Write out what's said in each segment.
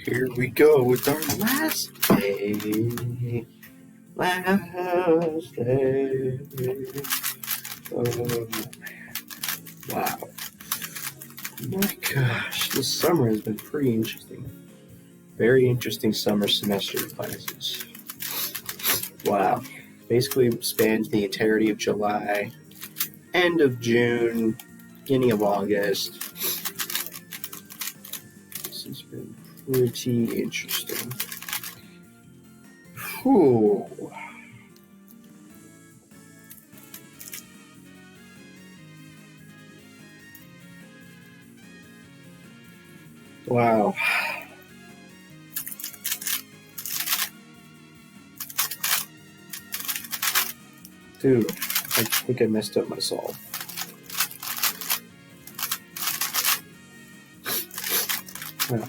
Here we go with our last day. Last day. Oh, wow. My gosh, this summer has been pretty interesting. Very interesting summer semester classes. Wow. Basically spans the entirety of July, end of June, beginning of August. This has been pretty interesting. Whew. Wow. Dude, I think I messed up my solve. Yeah.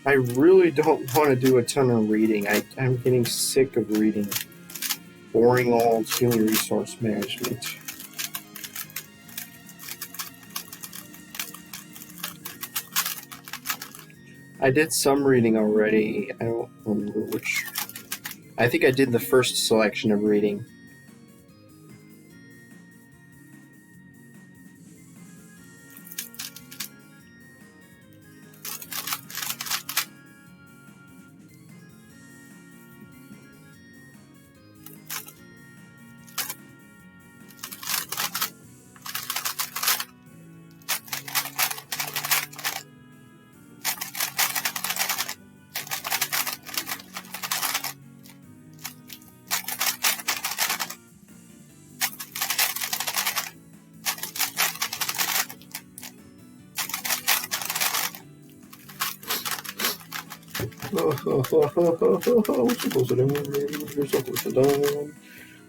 I really don't want to do a ton of reading. I'm getting sick of reading boring old human resource management. I did some reading already. I don't remember which. I think I did the first selection of reading.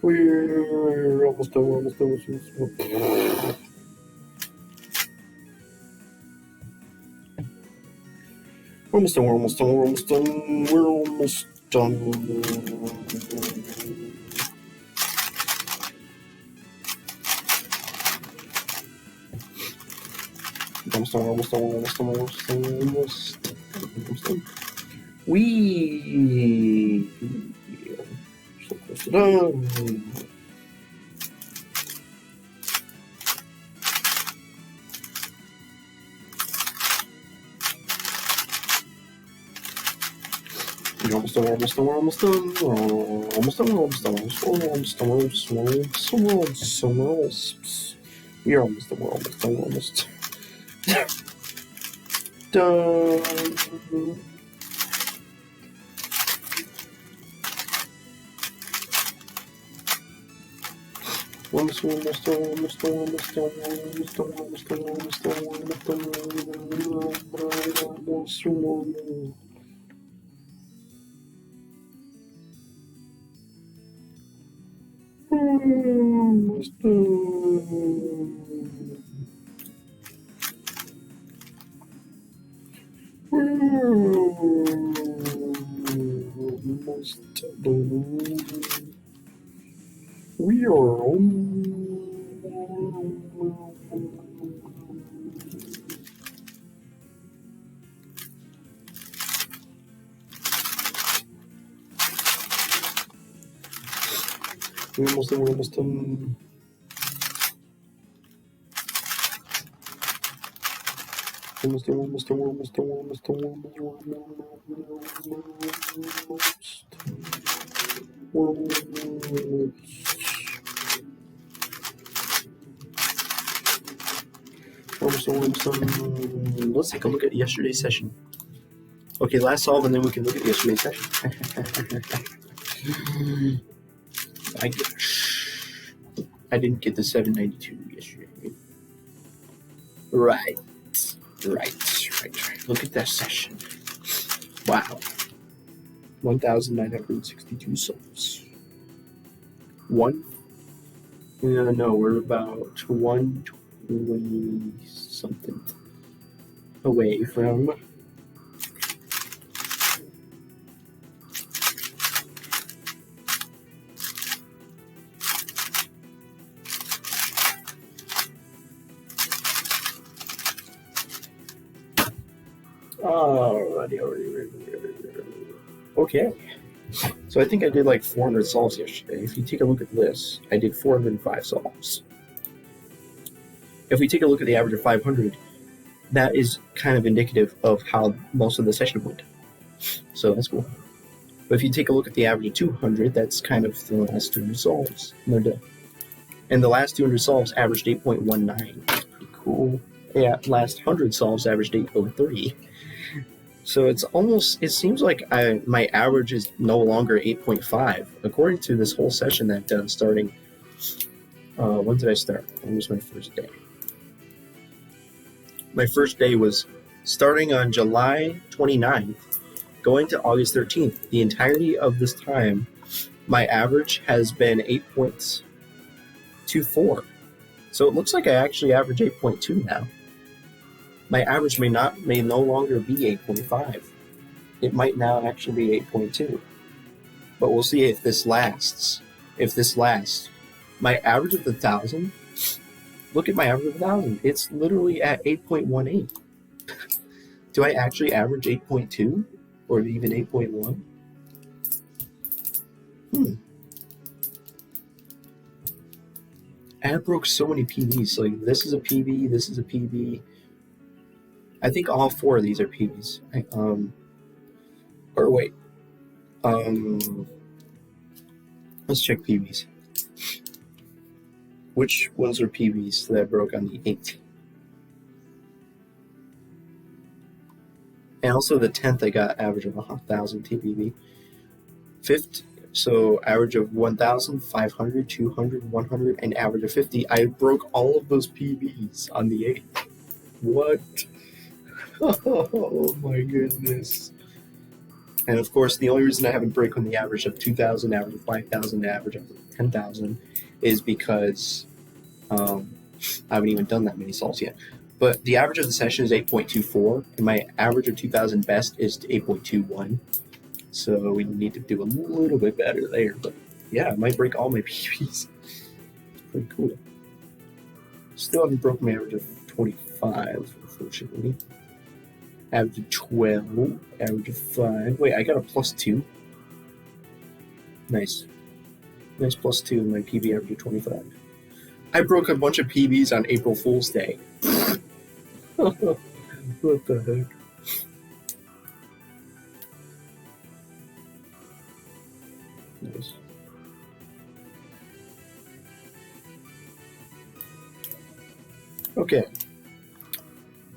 We're almost done. We're almost done. We're almost done. We're almost done. We're almost done. We're almost done. Almost done. Almost done. Almost done. Almost done. Almost done. We so close to done. Almost done, almost done, almost done, almost done, almost done, almost done, almost we're almost done, we're almost done, we're almost done. Almost done, almost done, almost done, almost done, almost done, almost done, almost done, almost done. Almost done. Almost done. We are almost done, we're almost done. Almost done, almost done, almost done, almost done, almost done. Let's take a look at yesterday's session. Okay, last solve, and then we can look at yesterday's session. My gosh. I didn't get the 792 yesterday. Right. Look at that session. Wow. 1,962 solves. No, we're about 120 something. away from okay. So I think I did like 400 solves yesterday. If you take a look at this, I did 405 solves. If we take a look at the average of 500, that is kind of indicative of how most of the session went. So that's cool. But if you take a look at the average of 200, that's kind of the last 200 solves. And they're done. And the last 200 solves averaged 8.19. That's pretty cool. Yeah, last 100 solves averaged 8.03. So it seems like my average is no longer 8.5. According to this whole session that I've done starting, when did I start? When was my first day? My first day was starting on July 29th, going to August 13th. The entirety of this time, my average has been 8.24. So it looks like I actually average 8.2 now. My average may no longer be 8.5. It might now actually be 8.2. But we'll see if this lasts. My average of 1,000, look at my average of 1,000. It's literally at 8.18. Do I actually average 8.2 or even 8.1? And I broke so many PBs. Like this is a PB, this is a PB. I think all 4 of these are PBs. Let's check PBs. Which ones are PBs that I broke on the 8th? And also the 10th, I got average of 1,000 TPB. 5th, so average of 1,000, 500, 200, 100, and average of 50. I broke all of those PBs on the 8th. What? Oh my goodness. And of course, the only reason I haven't broken the average of 2,000, average of 5,000, average of 10,000 is because I haven't even done that many solves yet. But the average of the session is 8.24, and my average of 2,000 best is 8.21. So we need to do a little bit better there. But yeah, I might break all my PBs. Pretty cool. Still haven't broken my average of 25, unfortunately. Average of 12, average of 5. Wait, I got a +2. Nice. Nice +2 in my PB average of 25. I broke a bunch of PBs on April Fool's Day. What the heck? Nice. Okay.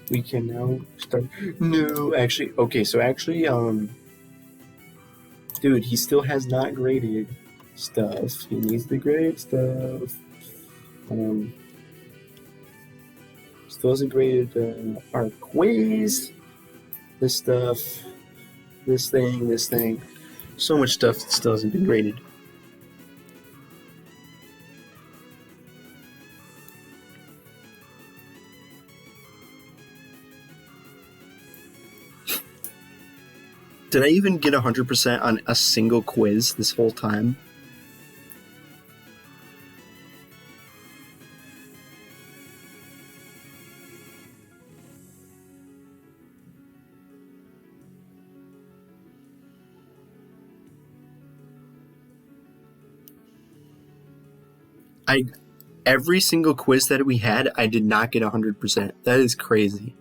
We can now start. No, actually, okay, so actually, dude, he still has not graded stuff. He needs to grade stuff. Still hasn't graded our quiz. This stuff. This thing. So much stuff that still hasn't been graded. Did I even get 100% on a single quiz this whole time? Every single quiz that we had, I did not get 100%. That is crazy.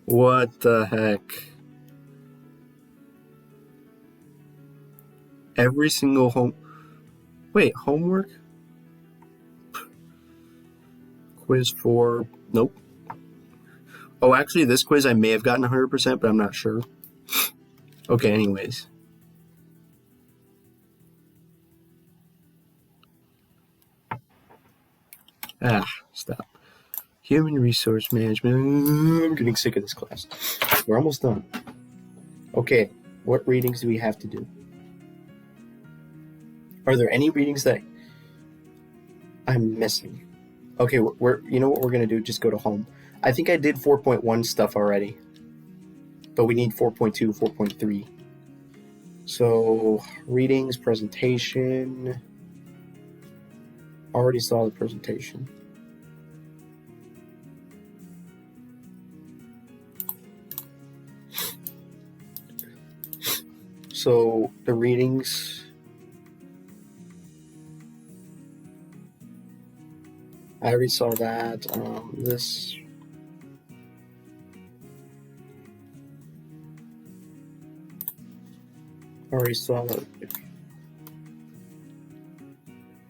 What the heck? Every single homework? Quiz 4, nope. Oh, actually, this quiz I may have gotten 100%, but I'm not sure. Okay, anyways. Stop. Human resource management. I'm getting sick of this class. We're almost done. Okay, what readings do we have to do? Are there any readings that I'm missing? Okay, you know what we're going to do? Just go to home. I think I did 4.1 stuff already. but we need 4.2, 4.3. So readings, presentation. Already saw the presentation. So the readings, I already saw that. This, I already saw that.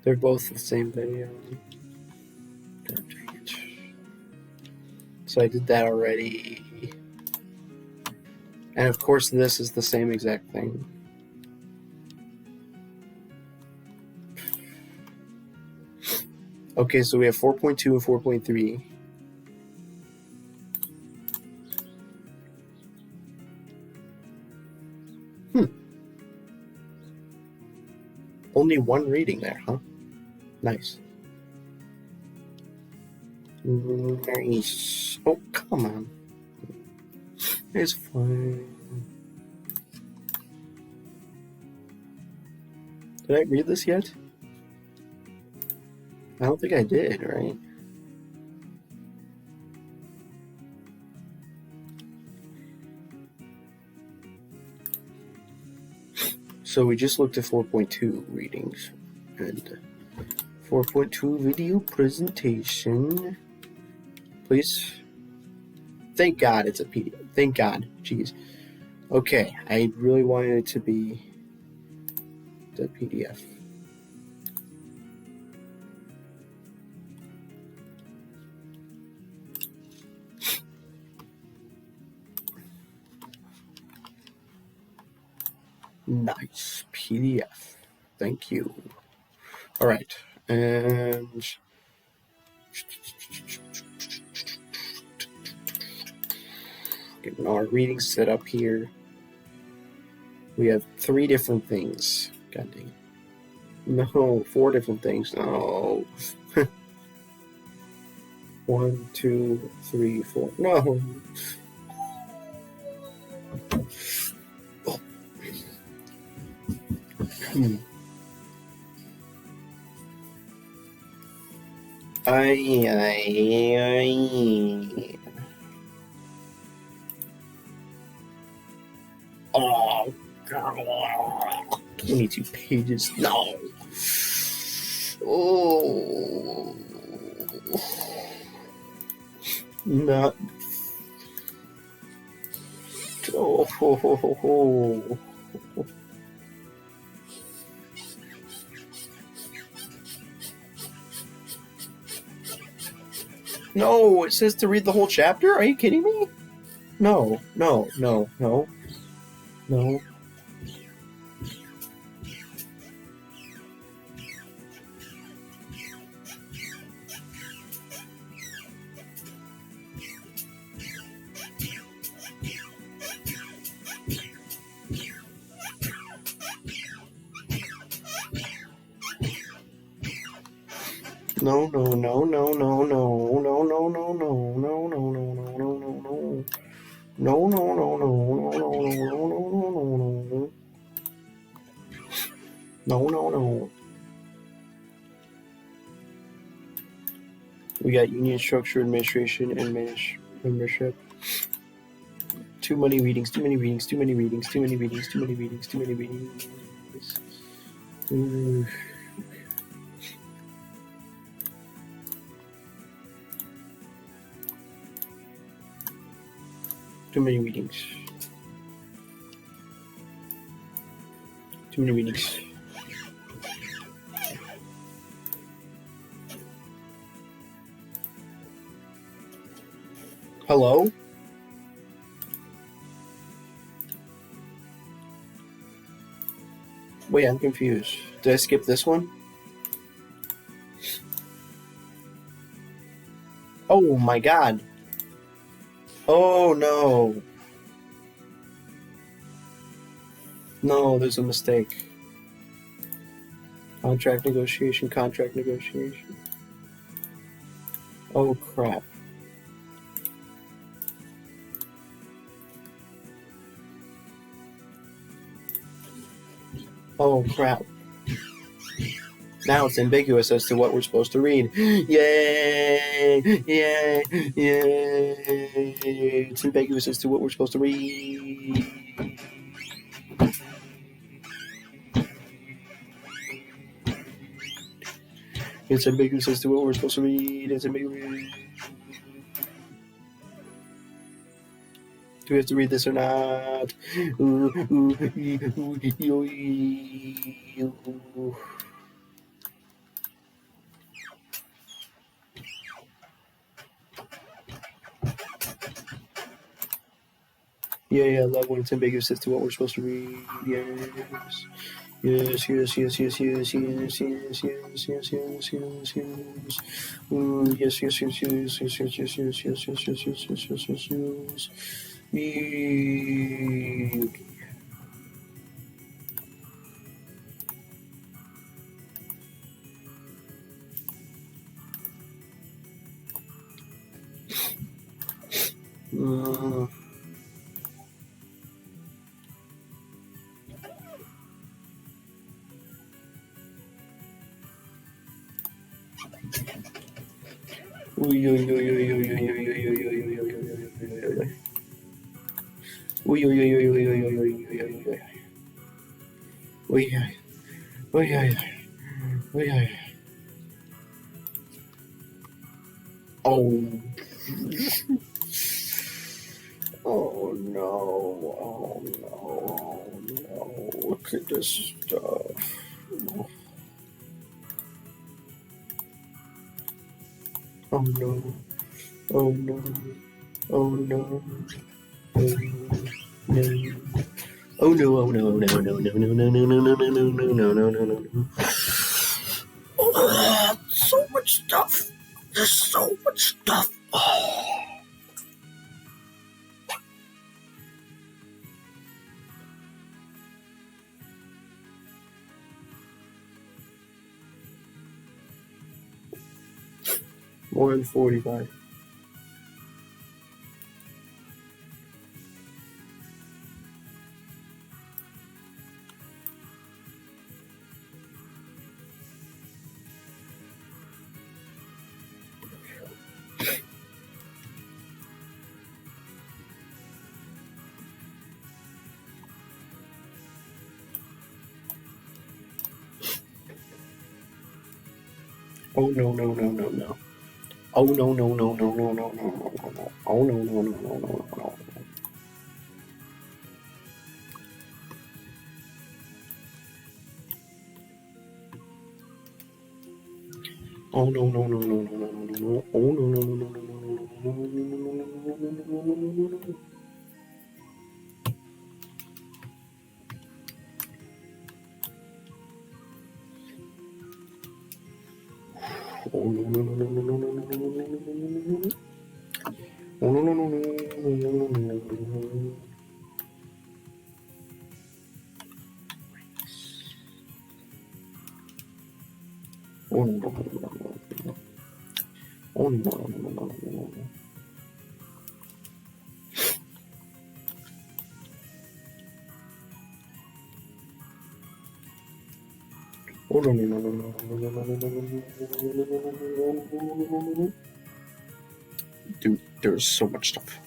They're both the same video. God dang it. So I did that already. And of course this is the same exact thing. Okay, so we have 4.2 and 4.3. Only one reading there, huh? Nice. Nice. Oh, come on. It's fine. Did I read this yet? I don't think I did, right? So we just looked at 4.2 readings and 4.2 video presentation. Please. Thank God it's a PDF. Thank God. Jeez. Okay, I really wanted it to be the PDF. Nice PDF. Thank you. All right, and getting our reading set up here. We have 3 different things. God dang it. No, 4 different things. No. 1, 2, 3, 4. No. Oh. Oh, God. 22 pages. No. Oh. Not. Oh. No, it says to read the whole chapter? Are you kidding me? No, no, no, no, no. No, no, no, no, no, no, no, no, no, no, no, no, no, no, no, no, no. No, no, no, no, no, no, no, no, no, no, no. No, no, no. We got union structure, administration, and membership. Too many readings, too many readings, too many readings, too many readings, too many readings, too many readings. Too many readings. Too many readings. Hello? Wait, I'm confused. Did I skip this one? Oh my God. Oh no. No, there's a mistake. Contract negotiation, contract negotiation. Oh crap. Oh, crap. Now it's ambiguous as to what we're supposed to read. Yay! Yay! Yay! It's ambiguous as to what we're supposed to read. It's ambiguous as to what we're supposed to read. It's ambiguous. Do we have to read this or not? Yeah, I love when it's ambiguous as to what we're supposed to read. Yes. Yes, yes, yes, yes, yes, yes, yes, yes, yes, yes, yes, yes. Yes, yes, yes, yes, yes, yes, yes, yes, yes, yes, yes, yes, yes, yes, yes, yes. Oh. Oh no, oh no, oh no, look at this stuff. Oh no, oh no, oh no, oh no. Oh no, oh no, no, no, no, no, no, no, no, no, no, no, no, no, no, no, no. Oh, so much stuff. There's so much stuff. Oh. More than 45. Oh no, no, no, no, no. Oh no, no, no, no, no, no, no, no, no, no. Oh no, no, no, no, no, no, no. Oh no, no, no, no, no, no, no, no. Oh no, no, no, no, no, no, no, no, no, no. Oh no, no, no, no, no, no, no, no, no, no, no. Oh no, no, no, no, no, no, no, no. Oh no, no, no, no, no. Oh no, no, no, no, no, no, no. Oh no, no, no, no, no, no, no, no, no, no. Dude, there's so much stuff.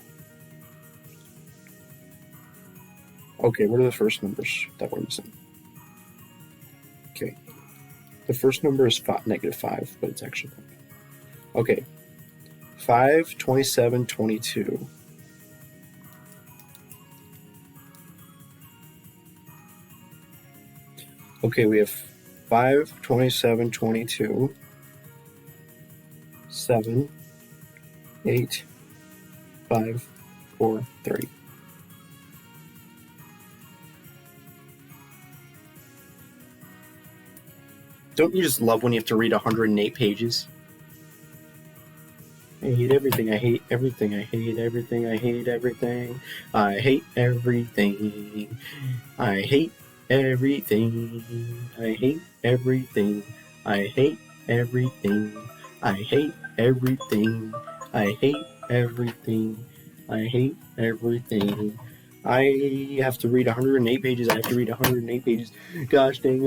Okay, what are the first numbers that we're missing? Okay. The first number is -5, but it's actually 5. Okay. 5, 27, 22. Okay, we have 5, 27, 22, 7, 8, 5, 4, 3. Don't you just love when you have to read 108 pages? I hate everything, I hate everything, I hate everything, I hate everything. I hate everything. I hate everything. I hate everything. I hate everything. I hate everything. I hate everything. I hate everything. I have to read 108 pages. I have to read 108 pages. Gosh dang.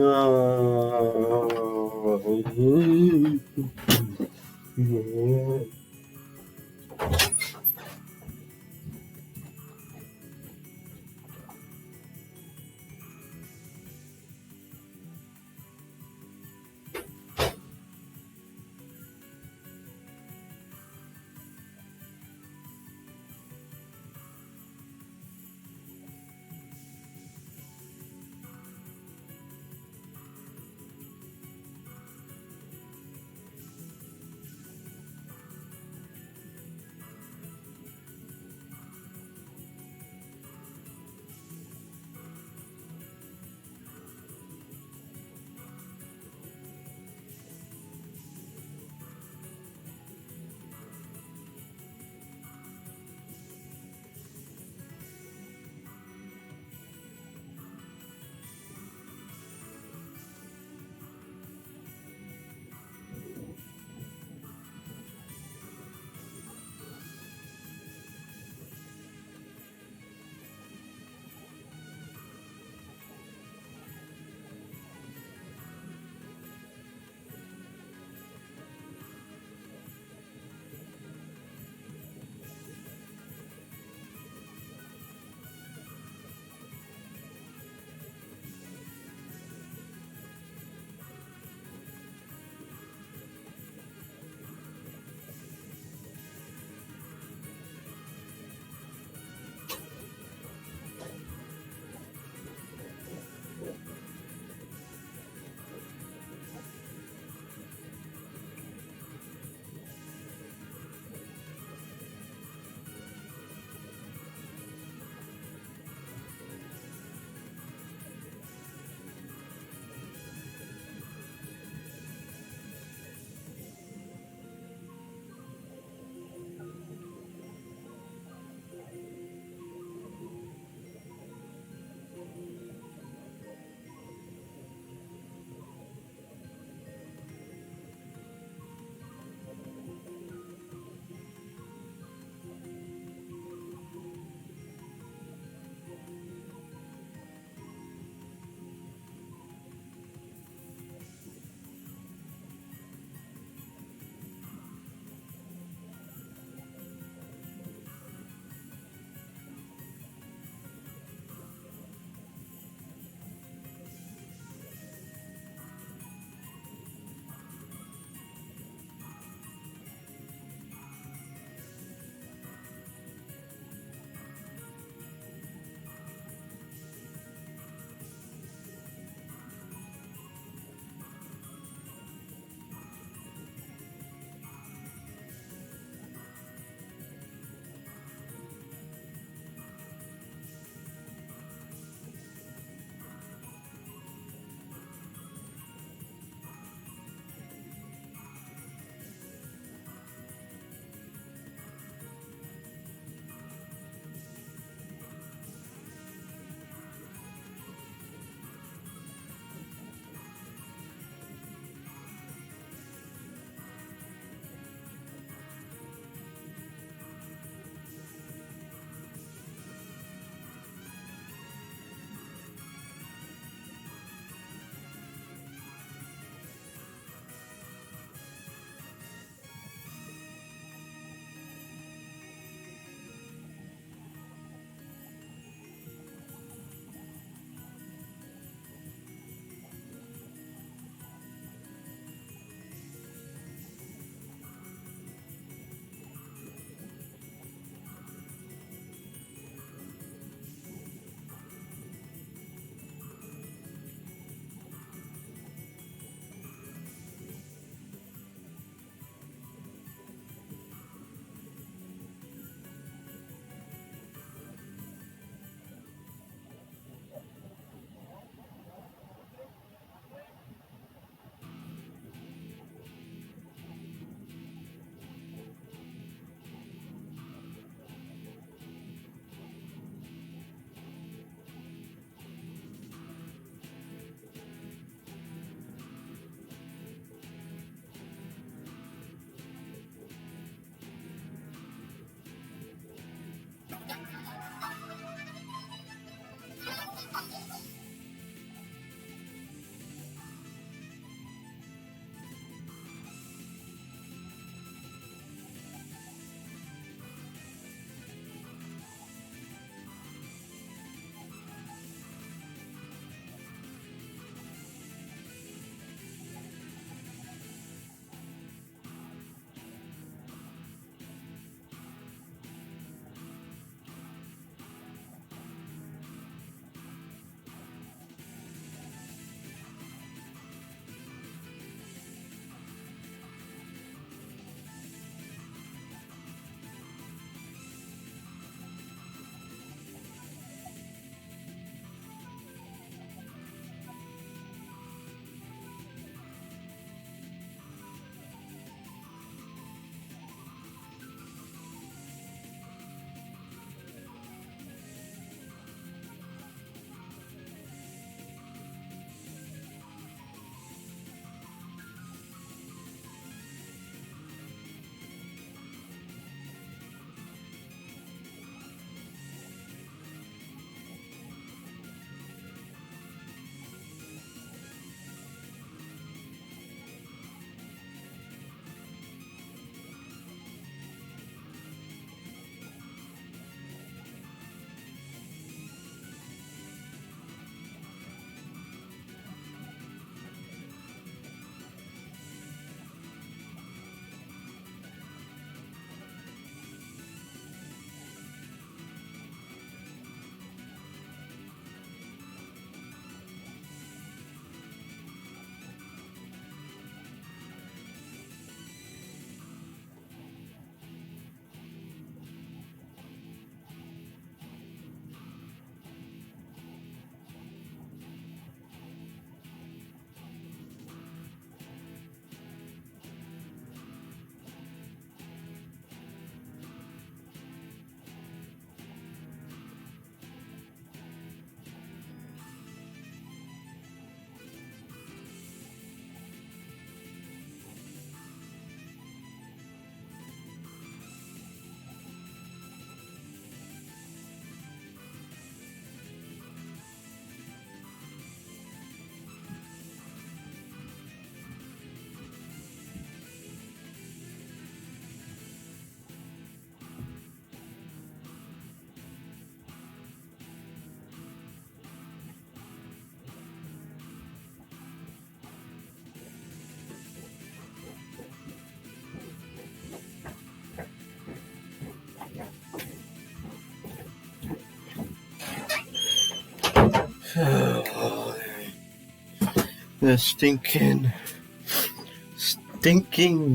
The stinking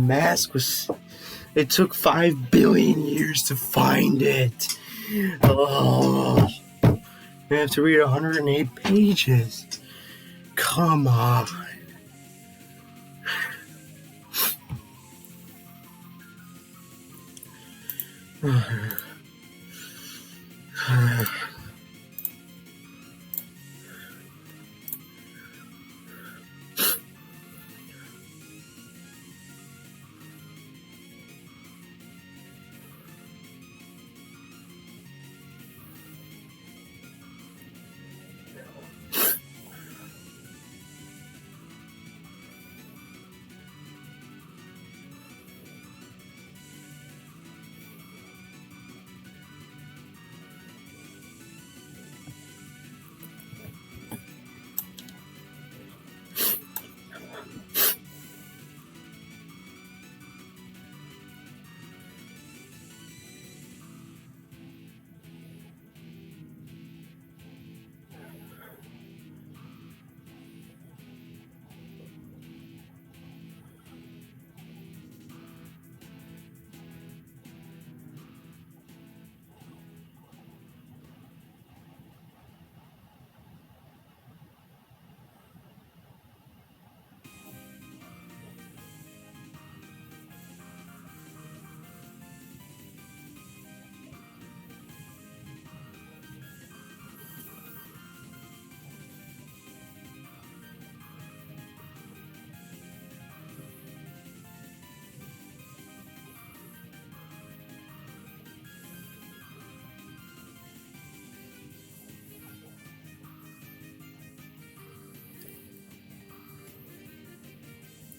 mask was. It took 5 billion years to find it. Oh, I have to read 108 pages. Come on.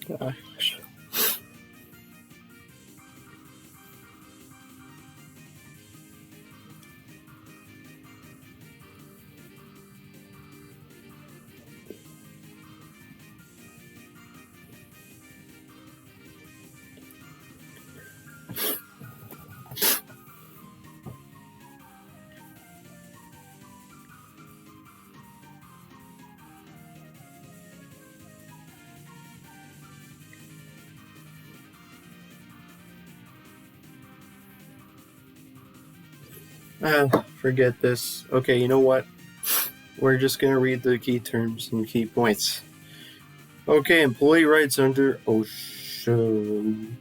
Gosh. Forget this. Okay, you know what? We're just going to read the key terms and key points. Okay, employee rights under OSHA.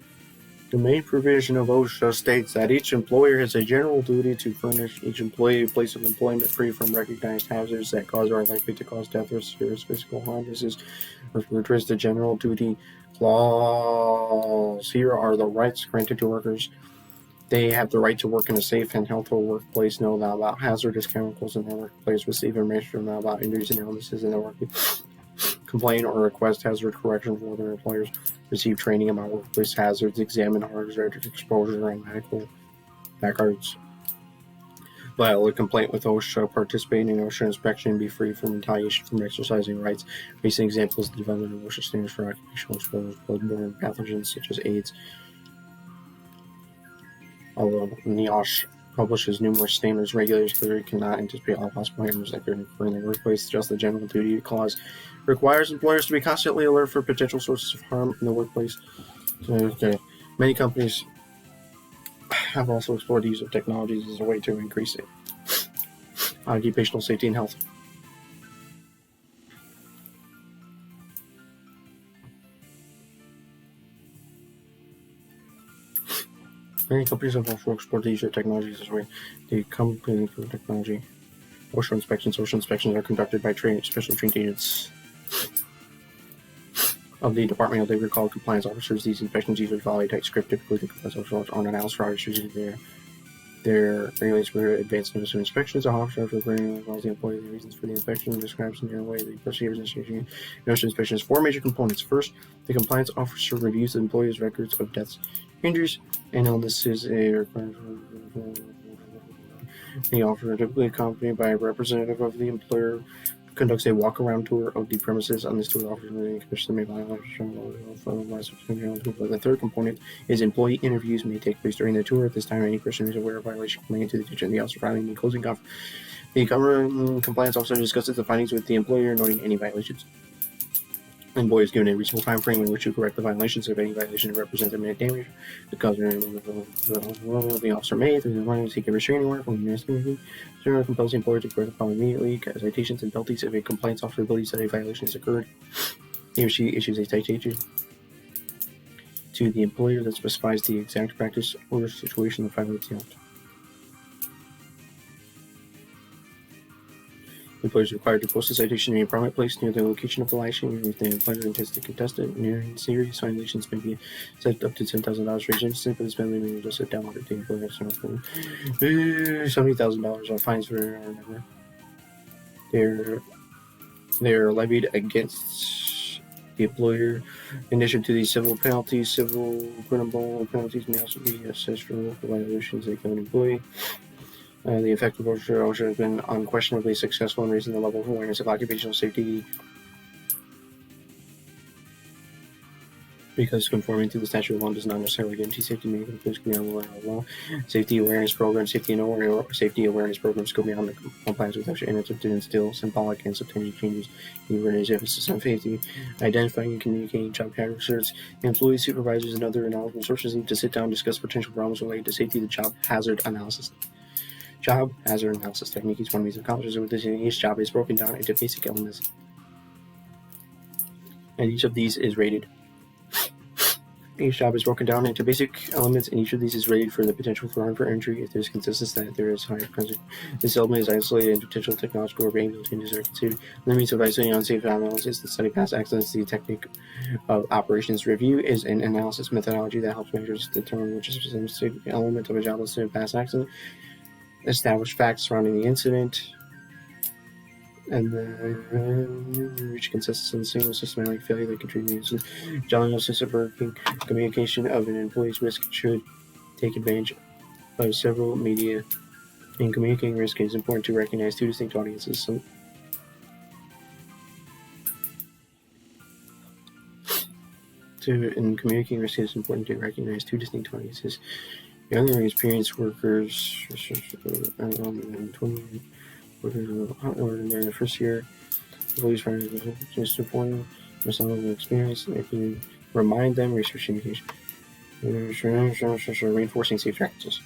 The main provision of OSHA states that each employer has a general duty to furnish each employee a place of employment free from recognized hazards that cause or are likely to cause death or serious physical harm. This is referred to as the general duty clause. Here are the rights granted to workers. They have the right to work in a safe and healthful workplace, know about hazardous chemicals in their workplace, receive information about injuries and illnesses in their workplace, complain or request hazard correction from other employers, receive training about workplace hazards, examine hazard exposure and medical records, file a complaint with OSHA, participate in OSHA inspection, be free from retaliation from exercising rights. Recent examples of development of OSHA standards for occupational exposure, bloodborne pathogens such as AIDS. Although NIOSH publishes numerous standards, regulators clearly cannot anticipate all possible harms that could occur in the workplace. Just the general duty clause requires employers to be constantly alert for potential sources of harm in the workplace. Okay. Many companies have also explored the use of technologies as a way to increase occupational safety and health. Many companies have also explored the use of technologies as a way to company technology. OSHA inspections are conducted by special trained agents of the Department of Labor called compliance officers. These inspections usually follow a tight script. Typically, the compliance officers aren't announced for officers using their regulations for advanced notice of inspections. The officer for bringing involves the employee the reasons for the inspection and describes in their way the procedures and issuing notice of inspection. Four major components. First, the compliance officer reviews the employee's records of deaths, injuries, and illnesses. The officer, typically accompanied by a representative of the employer, conducts a walk-around tour of the premises. On this tour, officers and commissioners may violate the third component is employee interviews may take place during the tour. At this time, any person who is aware of violation can bring it to the attention of the officer filing the closing The government compliance officer discusses the findings with the employer, noting any violations. The employer is given a reasonable time frame in which to correct the violations. If any violation represents imminent damage, the officer may, through the money, seek a restraining order from the ministry. Compels the employer to correct the problem immediately. Citations and penalties. If a compliance officer believes that a violation has occurred, he or she issues a citation to the employer that specifies the exact practice or situation that violates the act. The employer is required to post a citation in a prominent place near the location of the violation. If the employer intends to contest it, near serious violations may be set up to $10,000 for each incident, but this penalty may be adjusted downward if the employer has no $70,000 on fines for they're levied against the employer. In addition to these civil penalties, civil criminal penalties may also be assessed for local violations of an employee. The effective officer has been unquestionably successful in raising the level of awareness of occupational safety because conforming to the statute alone does not necessarily guarantee safety. Many employees can be on the line of law. Safety awareness programs, safety awareness programs go beyond the compliance with OSHA and attempt to instill symbolic and substantive changes in the emphasis on safety. Identifying and communicating job hazards. Employees, supervisors, and other knowledgeable sources need to sit down and discuss potential problems related to safety. The job hazard analysis. Job hazard analysis technique is one means of accomplishing with this. Each job is broken down into basic elements, and each of these is rated. Each job is broken down into basic elements, and each of these is rated for the potential for harm for injury. If there is consensus that there is higher presence, this element is isolated, and potential technological or behavioral changes are considered. The means of isolating unsafe analysis, the study past accidents, the technique of operations review is an analysis methodology that helps managers determine which specific element of a job listed in past accident. Establish facts surrounding the incident, and then reach consensus on the single systematic failure that contributes to job analysis of working communication of an employee's risk should take advantage of several media. In communicating risk, it is important to recognize two distinct audiences. In communicating risk, it is important to recognize two distinct audiences. Younger experienced workers, and 20 workers during the first year, employees just inform them of some of the experience. If you remind them, research indication, reinforcing safe practices.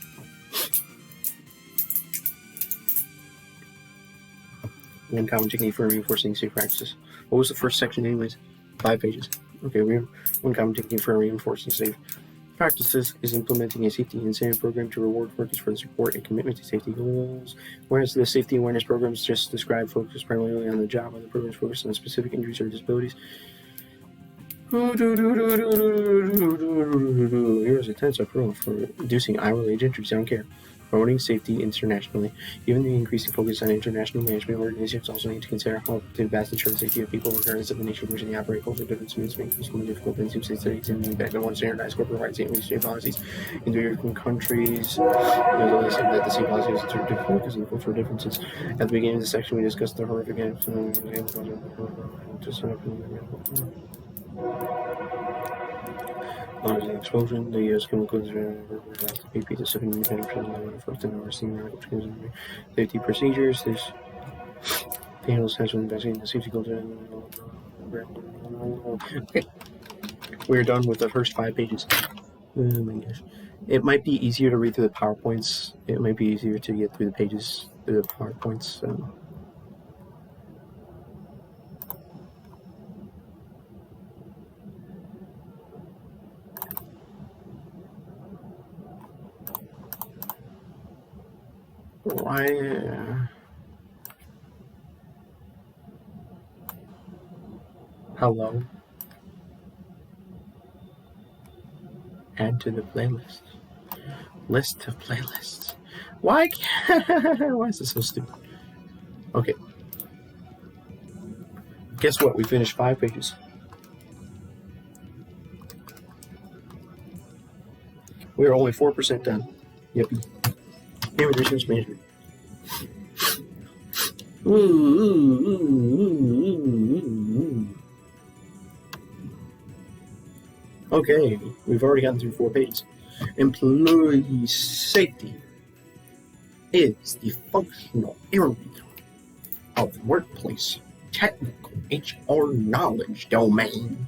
One common technique for reinforcing safe practices. What was the first section, anyways? 5 pages. Okay, one common technique for reinforcing safe practices is implementing a safety incentive program to reward workers for the support and commitment to safety goals. Whereas the safety awareness programs just described focus primarily on the job, other programs focus on specific injuries or disabilities. Here's a tense approach for reducing hourly injuries. I don't care. Promoting safety internationally. Given the increasing focus on international management, organizations also need to consider how to best ensure the safety of people regardless of the nation in which they operate. Cultural differences make this more difficult than to studies and the impact of one standardized corporate rights and administrative policies in different countries. There's always something that the same policies are different because of the cultural differences. At the beginning of the section, we discussed the horrific Knowledge and explosion, the U.S. chemicals BP to 70% first and overseeing medical safety procedures. This panel has been investigating the safety culture. Okay, we're done with the first 5 pages. Oh my gosh. It might be easier to read through the PowerPoints. It might be easier to get through the pages through the PowerPoints. Why? Hello. Add to the playlist. List of playlists. Why? Why is this so stupid? Okay. Guess what? We finished 5 pages. We're only 4% done. Yippee. Human resource management. Okay, we've already gotten through 4 pages. Employee safety. is the functional area of the workplace technical HR knowledge domain.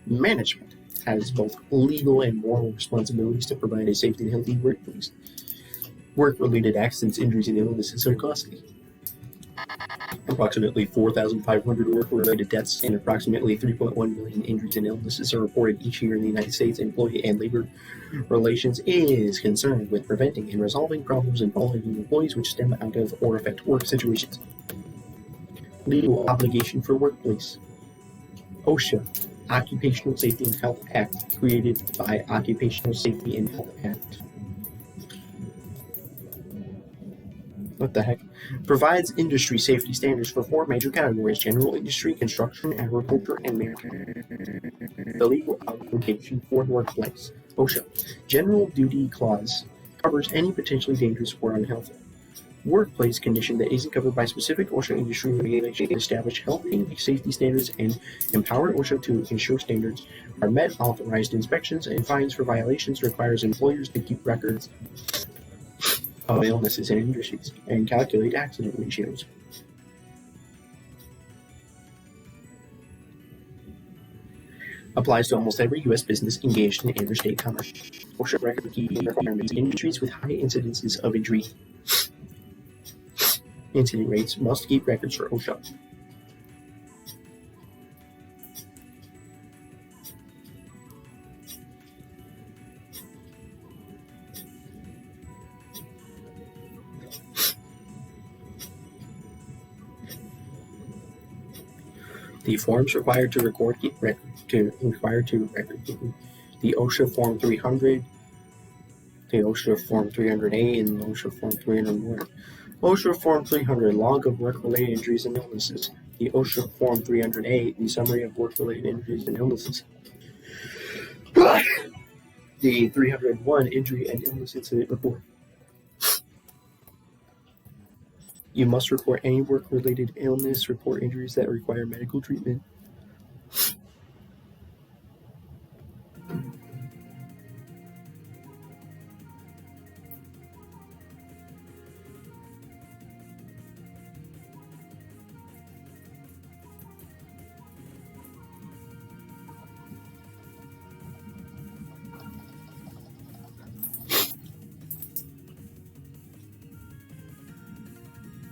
Management has both legal and moral responsibilities to provide a safe and healthy workplace. Work-related accidents, injuries, and illnesses are costly. Approximately 4,500 work-related deaths and approximately 3.1 million injuries and illnesses are reported each year in the United States. Employee and labor relations is concerned with preventing and resolving problems involving employees which stem out of or affect work situations. Legal obligation for workplace. OSHA, Occupational Safety and Health Act, created by Occupational Safety and Health Act. What the heck? Provides industry safety standards for 4 major categories: general industry, construction, agriculture, and maritime. The legal obligation for the workplace. OSHA. General duty clause covers any potentially dangerous or unhealthy workplace condition that isn't covered by specific OSHA industry regulations. Establish health and safety standards and empower OSHA to ensure standards are met. Authorized inspections and fines for violations. Requires employers to keep records of illnesses and industries and calculate accident ratios. Applies to almost every U.S. business engaged in interstate commerce. OSHA record-keeping requirements. Industries with high incidences of injury incident rates must keep records for OSHA. The forms required to record keep record keeping: the OSHA Form 300, the OSHA Form 300A, and the OSHA Form 301. OSHA Form 300, log of work-related injuries and illnesses. The OSHA Form 300A, the summary of work-related injuries and illnesses. The 301, injury and illness incident report. You must report any work-related illness, report injuries that require medical treatment.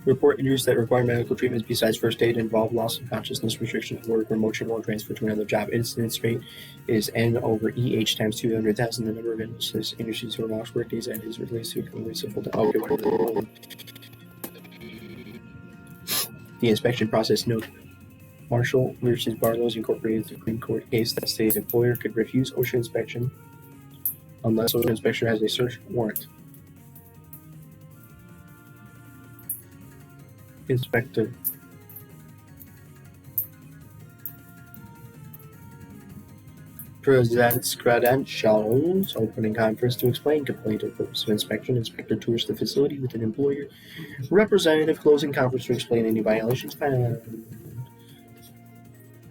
Report injuries that require medical treatment besides first aid involve loss of consciousness, restriction of work, remotion, or transfer to another job. Incidence rate is N over EH times 200,000. The number of illnesses, industries, or lost work days that is related to completely simple. The inspection process note. Marshall versus Barlow's Incorporated Supreme Court case that stated employer could refuse OSHA inspection unless OSHA inspector has a search warrant. Inspector. Presents credentials. Opening conference to explain complaint or purpose of inspection. Inspector tours the facility with an employer representative. Closing conference to explain any violations found.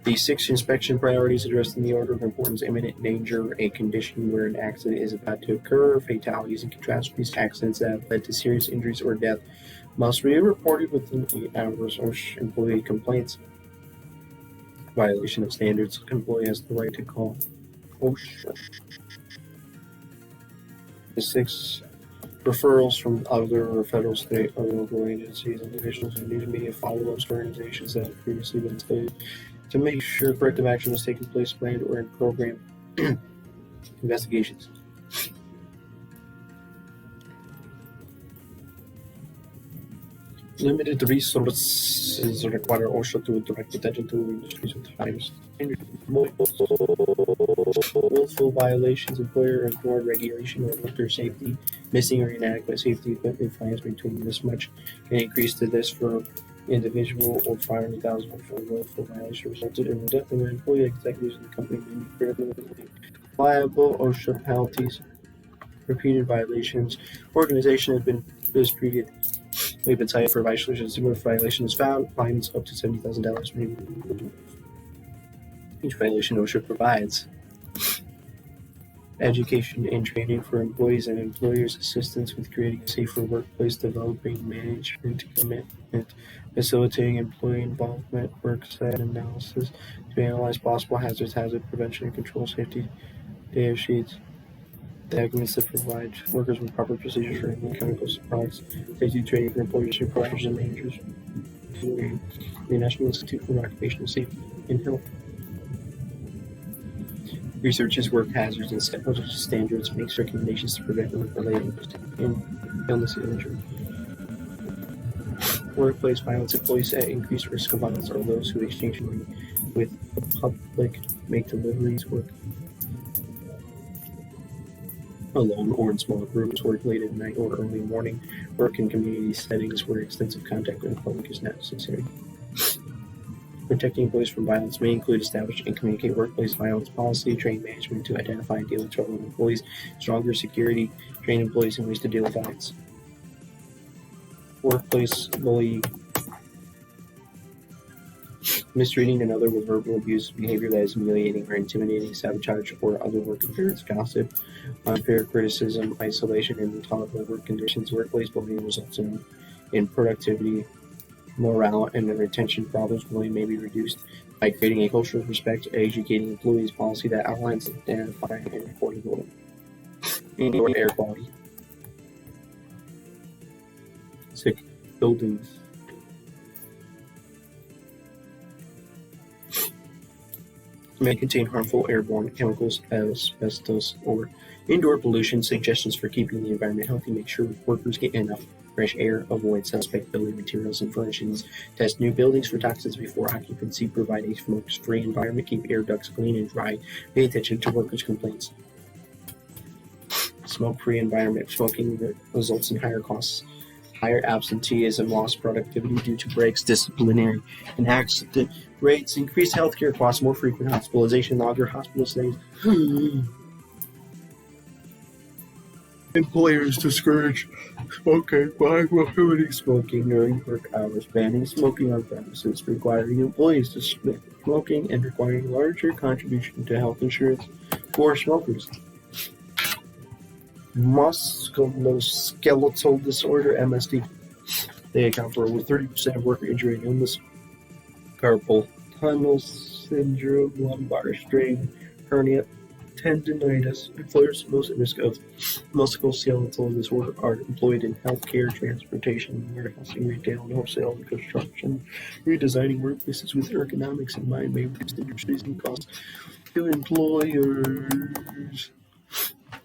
The 6 inspection priorities addressed in the order of importance: imminent danger, a condition where an accident is about to occur, fatalities and catastrophes, accidents that have led to serious injuries or death must be reported within 8 hours. OSHA employee complaints. Violation of standards. Employee has the right to call OSHA. The 6 referrals from other federal, state, or local agencies, individuals, and news media follow-ups to organizations that have previously been stated to make sure corrective action is taking place, planned or in program investigations. Limited resources require OSHA to direct attention to industries with high standards. Willful violations, employer ignored regulation or worker safety, missing or inadequate safety equipment, fines between this much can increase to this for individual or 500,000 for willful violation resulted in the death of an employee. Executives in the company may be criminally liable. OSHA penalties. Repeated violations. Organization has been mistreated. We've been cited for violations. Similar violations found. Fines up to $70,000. Each violation OSHA provides education and training for employees and employers, assistance with creating a safer workplace, developing management commitment, facilitating employee involvement, worksite analysis to analyze possible hazards, hazard prevention and control, safety data sheets, documents that provide workers with proper procedures for handling chemicals, products, safety training for employers, supervisors, and managers. The National Institute for Occupational Safety and Health researches work hazards and standards, makes recommendations to prevent work-related illness and injury. Workplace violence: employees at increased risk of violence are those who exchange money with the public, make deliveries, work alone or in small groups, work late at night or early morning, work in community settings where extensive contact with the public is necessary. Protecting employees from violence may include establish and communicate workplace violence policy, train management to identify and deal with troubled employees, stronger security, train employees in ways to deal with violence. Workplace bullying: mistreating another with verbal abuse, behavior that is humiliating or intimidating, sabotage, or other work interference, gossip, unfair criticism, isolation, and intolerable work conditions. Workplace bullying results in productivity, morale, and the retention problems. Bullying may be reduced by creating a culture of respect, educating employees, policy that outlines, identifying, and reporting bullying. Indoor air quality. Sick buildings. May contain harmful airborne chemicals, asbestos, or indoor pollution. Suggestions for keeping the environment healthy: make sure workers get enough fresh air, avoid suspect building materials and furnishings, test new buildings for toxins before occupancy, provide a smoke-free environment, keep air ducts clean and dry, pay attention to workers' complaints. Smoke-free environment: smoking results in higher costs, higher absenteeism, lost productivity due to breaks, disciplinary and accident rates, increased healthcare costs, more frequent hospitalization, longer hospital stays. Employers discourage smoking by prohibiting smoking during work hours, banning smoking on premises, requiring employees to quit smoking, and requiring larger contribution to health insurance for smokers. Musculoskeletal disorder, MSD. They account for over 30% of worker injury and illness. Carpal tunnel syndrome, lumbar strain, hernia, tendinitis. Employers most at risk of musculoskeletal disorder are employed in healthcare, transportation, warehousing, retail, and wholesale, and construction. Redesigning workplaces with ergonomics in mind may reduce industries and costs to employers.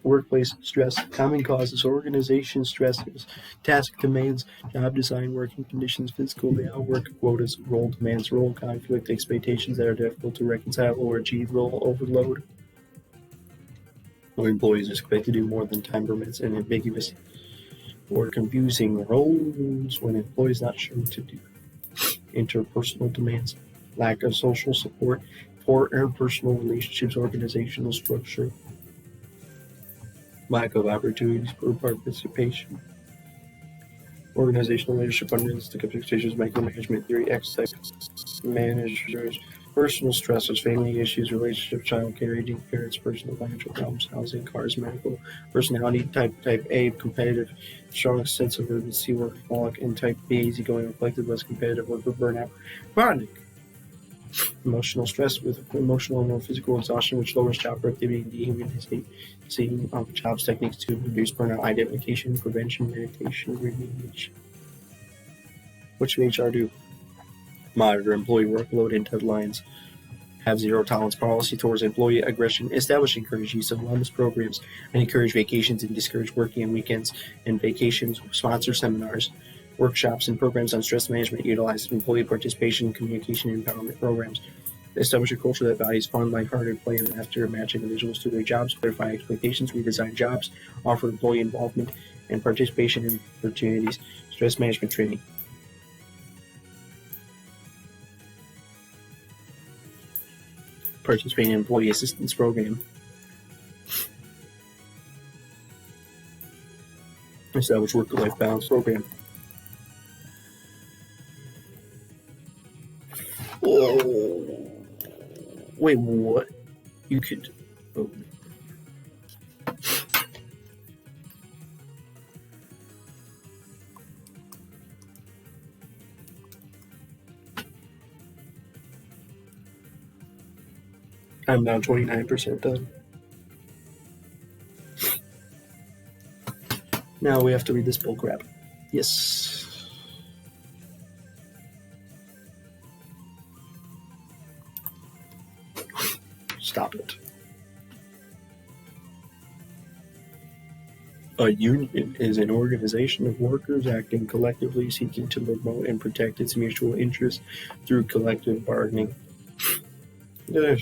Workplace stress: common causes, organization stressors, task demands, job design, working conditions, physical layout, work quotas, role demands, role conflict, expectations that are difficult to reconcile or achieve, role overload, or employees are expected to do more than time permits, and ambiguous or confusing roles when employees not sure what to do. Interpersonal demands: lack of social support, poor interpersonal relationships, organizational structure, lack of opportunities for participation. Organizational leadership: unrealistic expectations, micromanagement theory, excess managers, personal stresses, family issues, relationships, child care, aging parents, personal financial problems, housing, cars, medical, personality type A, competitive, strong sense of urgency, workaholic, and type B, easygoing, reflective, less competitive, worker burnout, chronic. Emotional stress with emotional and physical exhaustion, which lowers job productivity and dehumanizing of jobs, techniques to reduce burnout: identification, prevention, meditation, remediation. What should HR do? Monitor employee workload and deadlines. Have zero tolerance policy towards employee aggression. Establish and encourage use of wellness programs and encourage vacations and discourage working on weekends and vacations. Sponsor seminars, workshops, and programs on stress management. Utilize employee participation, communication, and empowerment programs. Establish a culture that values fun, lighthearted play, and laughter. Match individuals to their jobs. Clarify expectations. Redesign jobs. Offer employee involvement and participation in opportunities. Stress management training. Participate in employee assistance program. Establish work-life balance program. Whoa. Wait, what? You could. Oh. I'm now 29% done. Now we have to read this bull crap. Yes. Stop it. A union is an organization of workers acting collectively, seeking to promote and protect its mutual interests through collective bargaining. Ugh.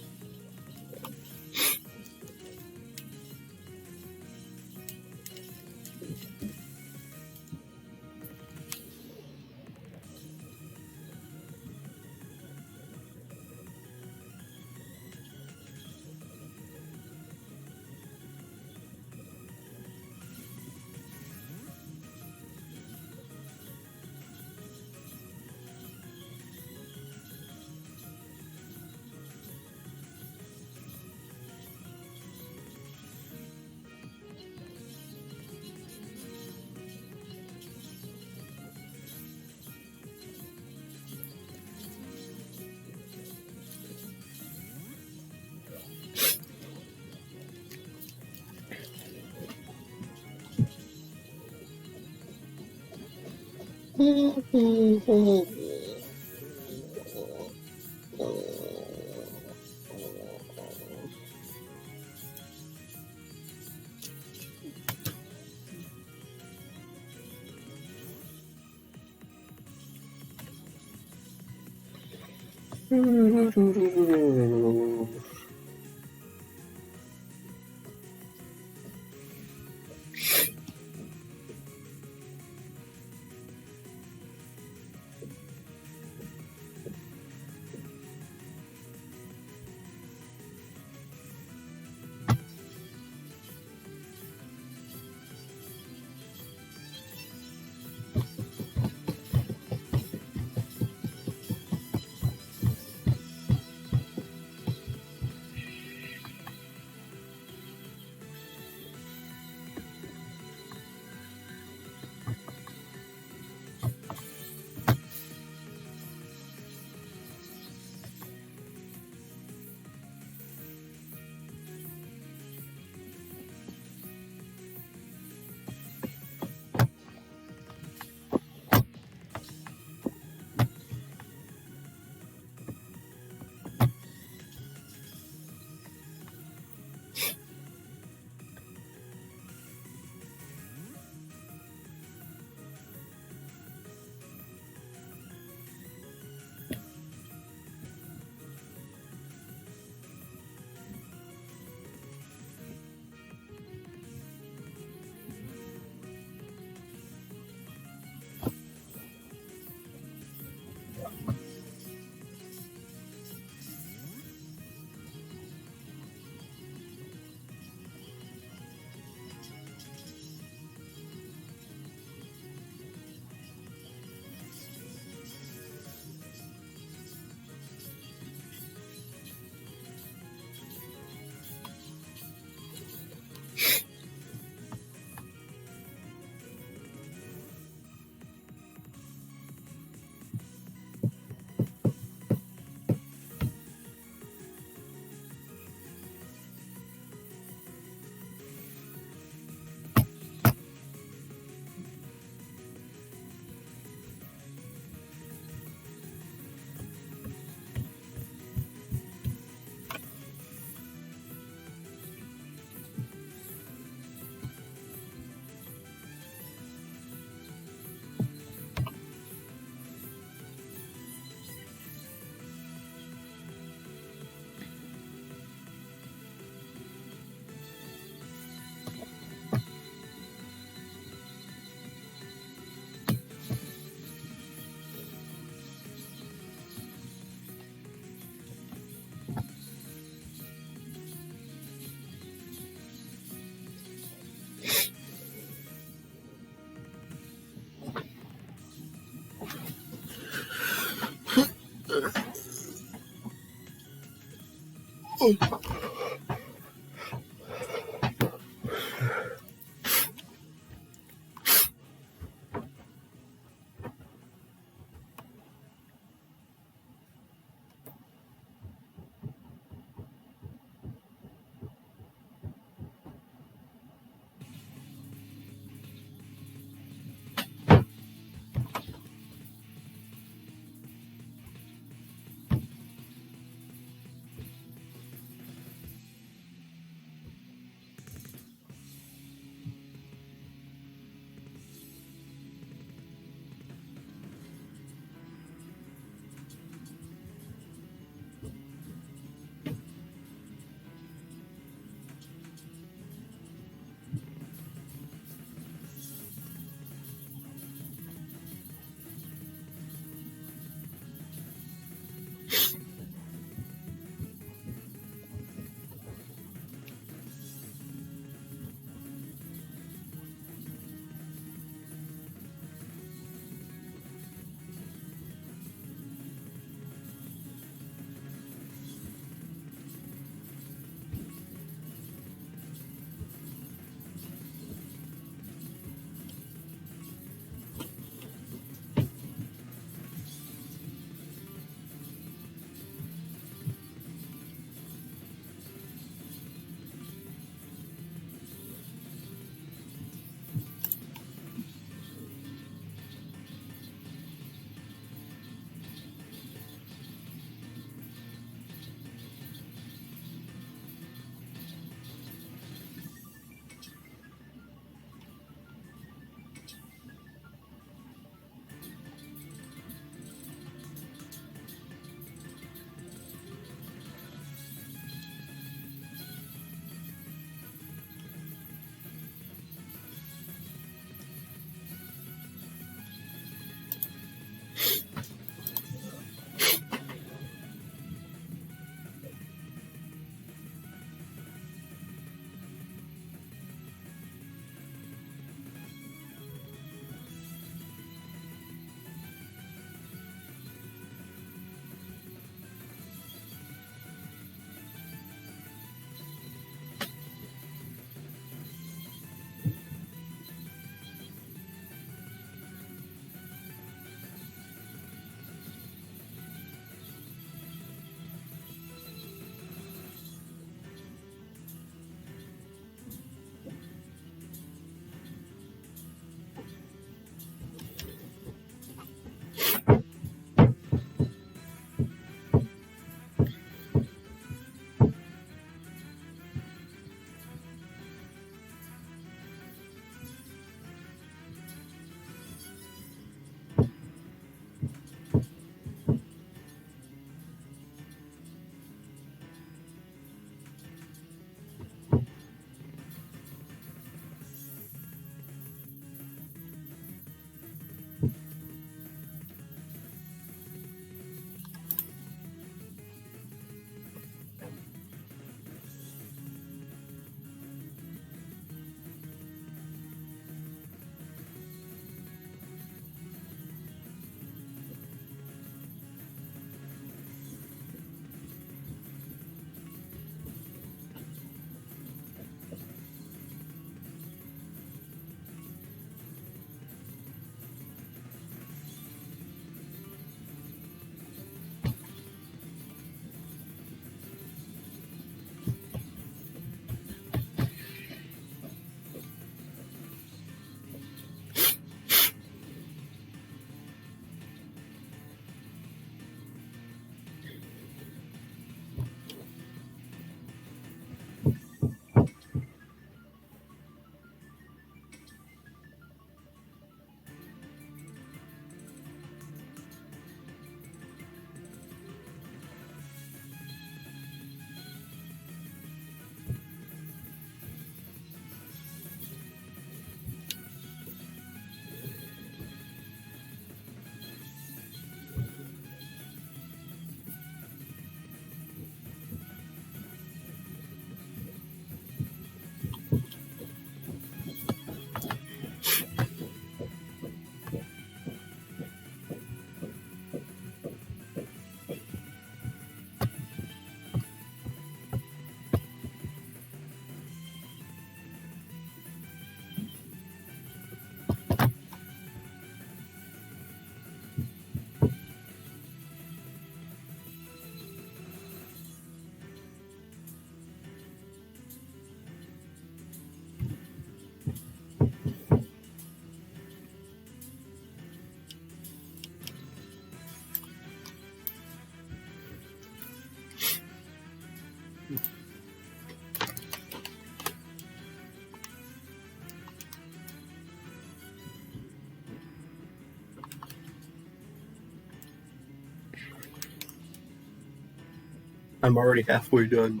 I'm already halfway done.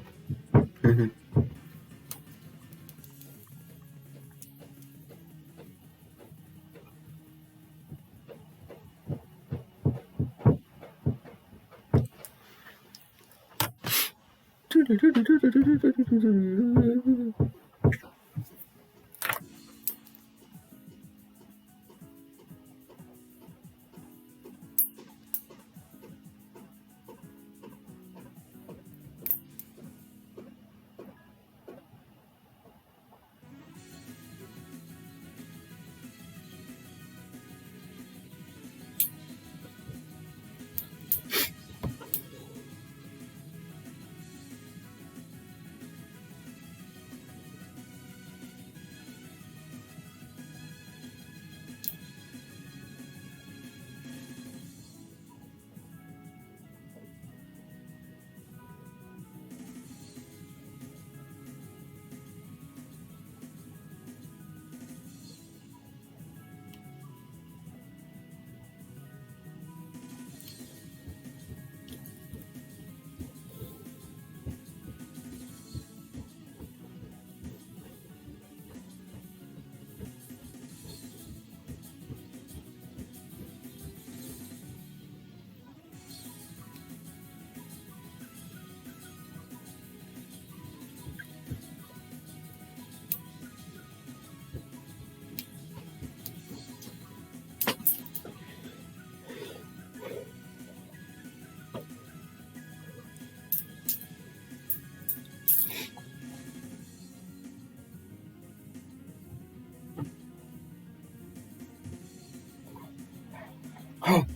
Oh.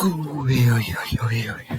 Ooh, yeah, yeah, yeah, yeah, yeah.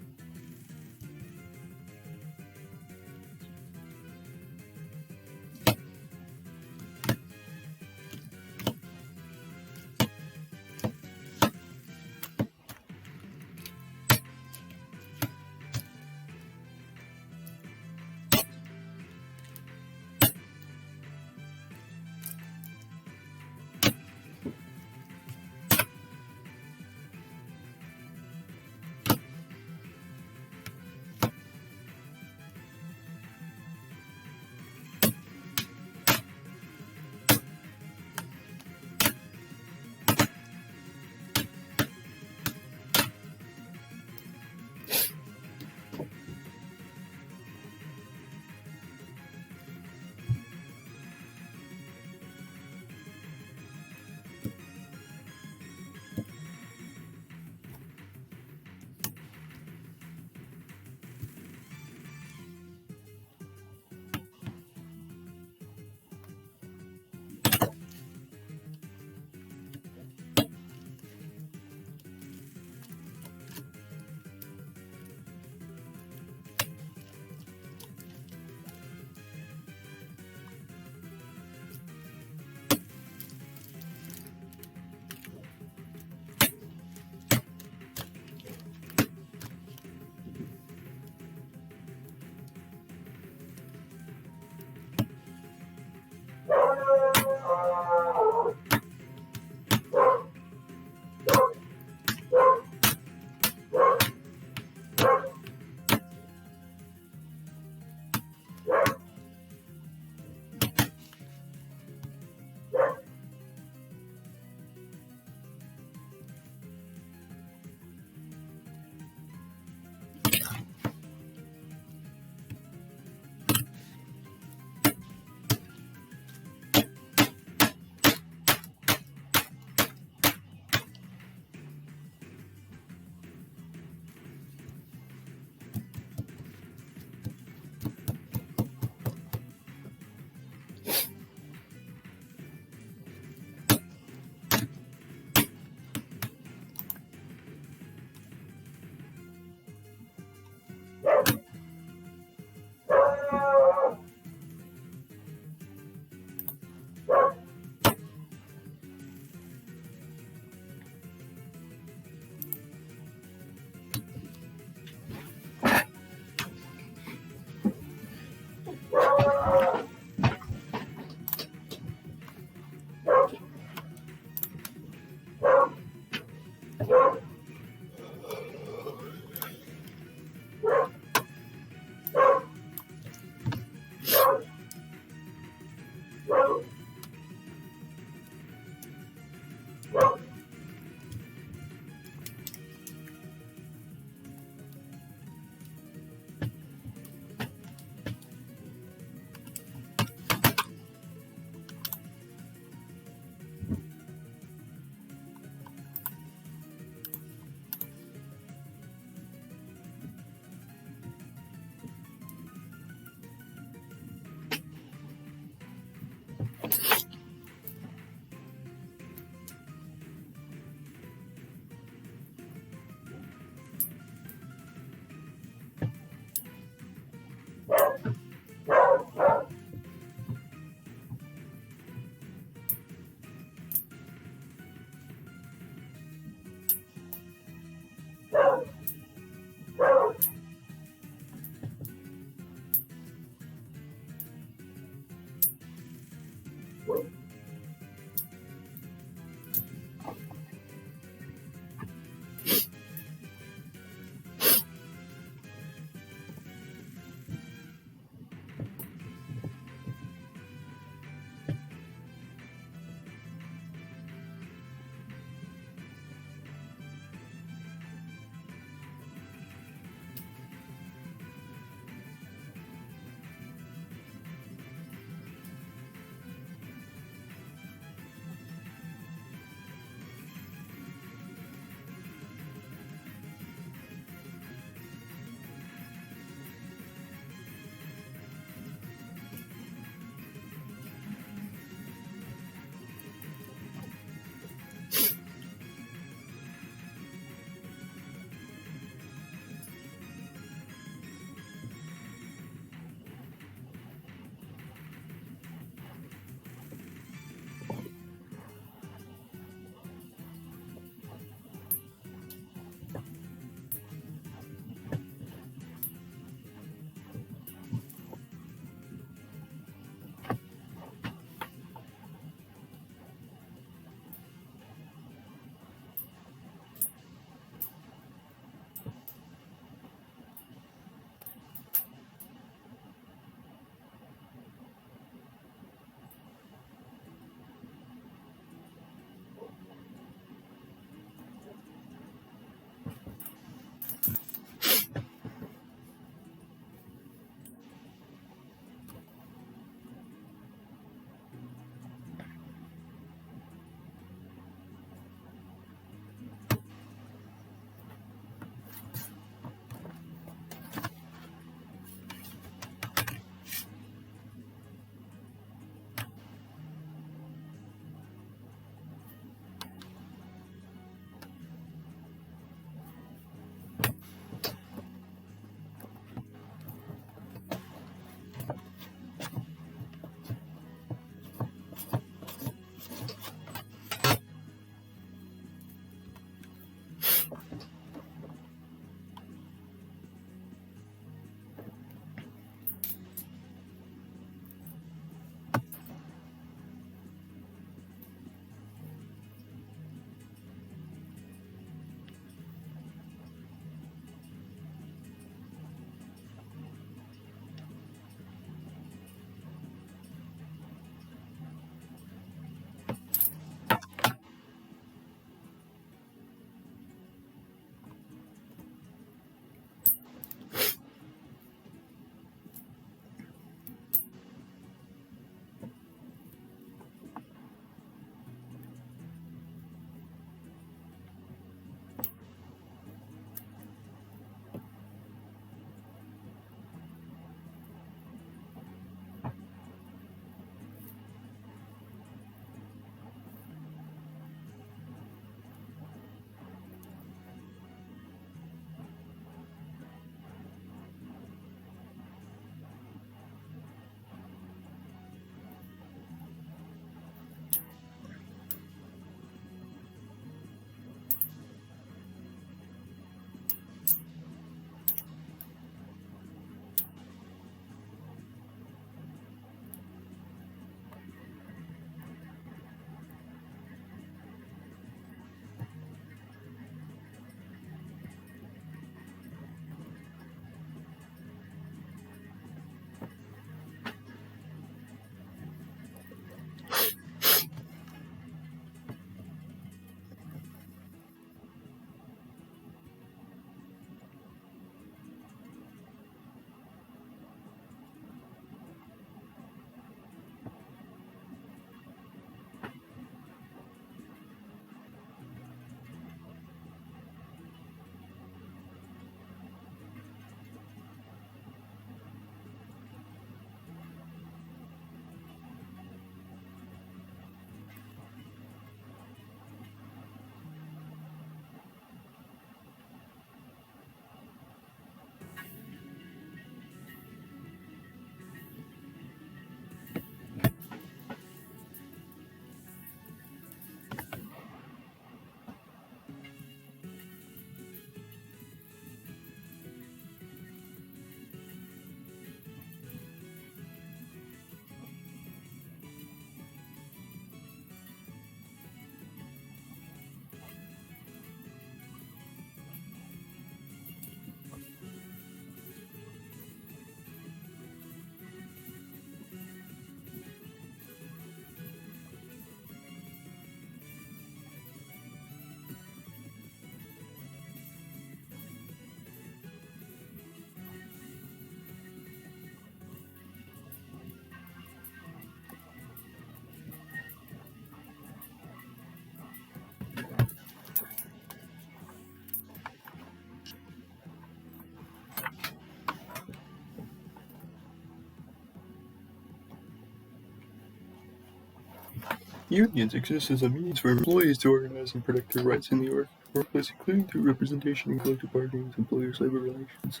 Unions exist as a means for employees to organize and protect their rights in the workplace, including through representation in collective bargaining with employers' labor relations.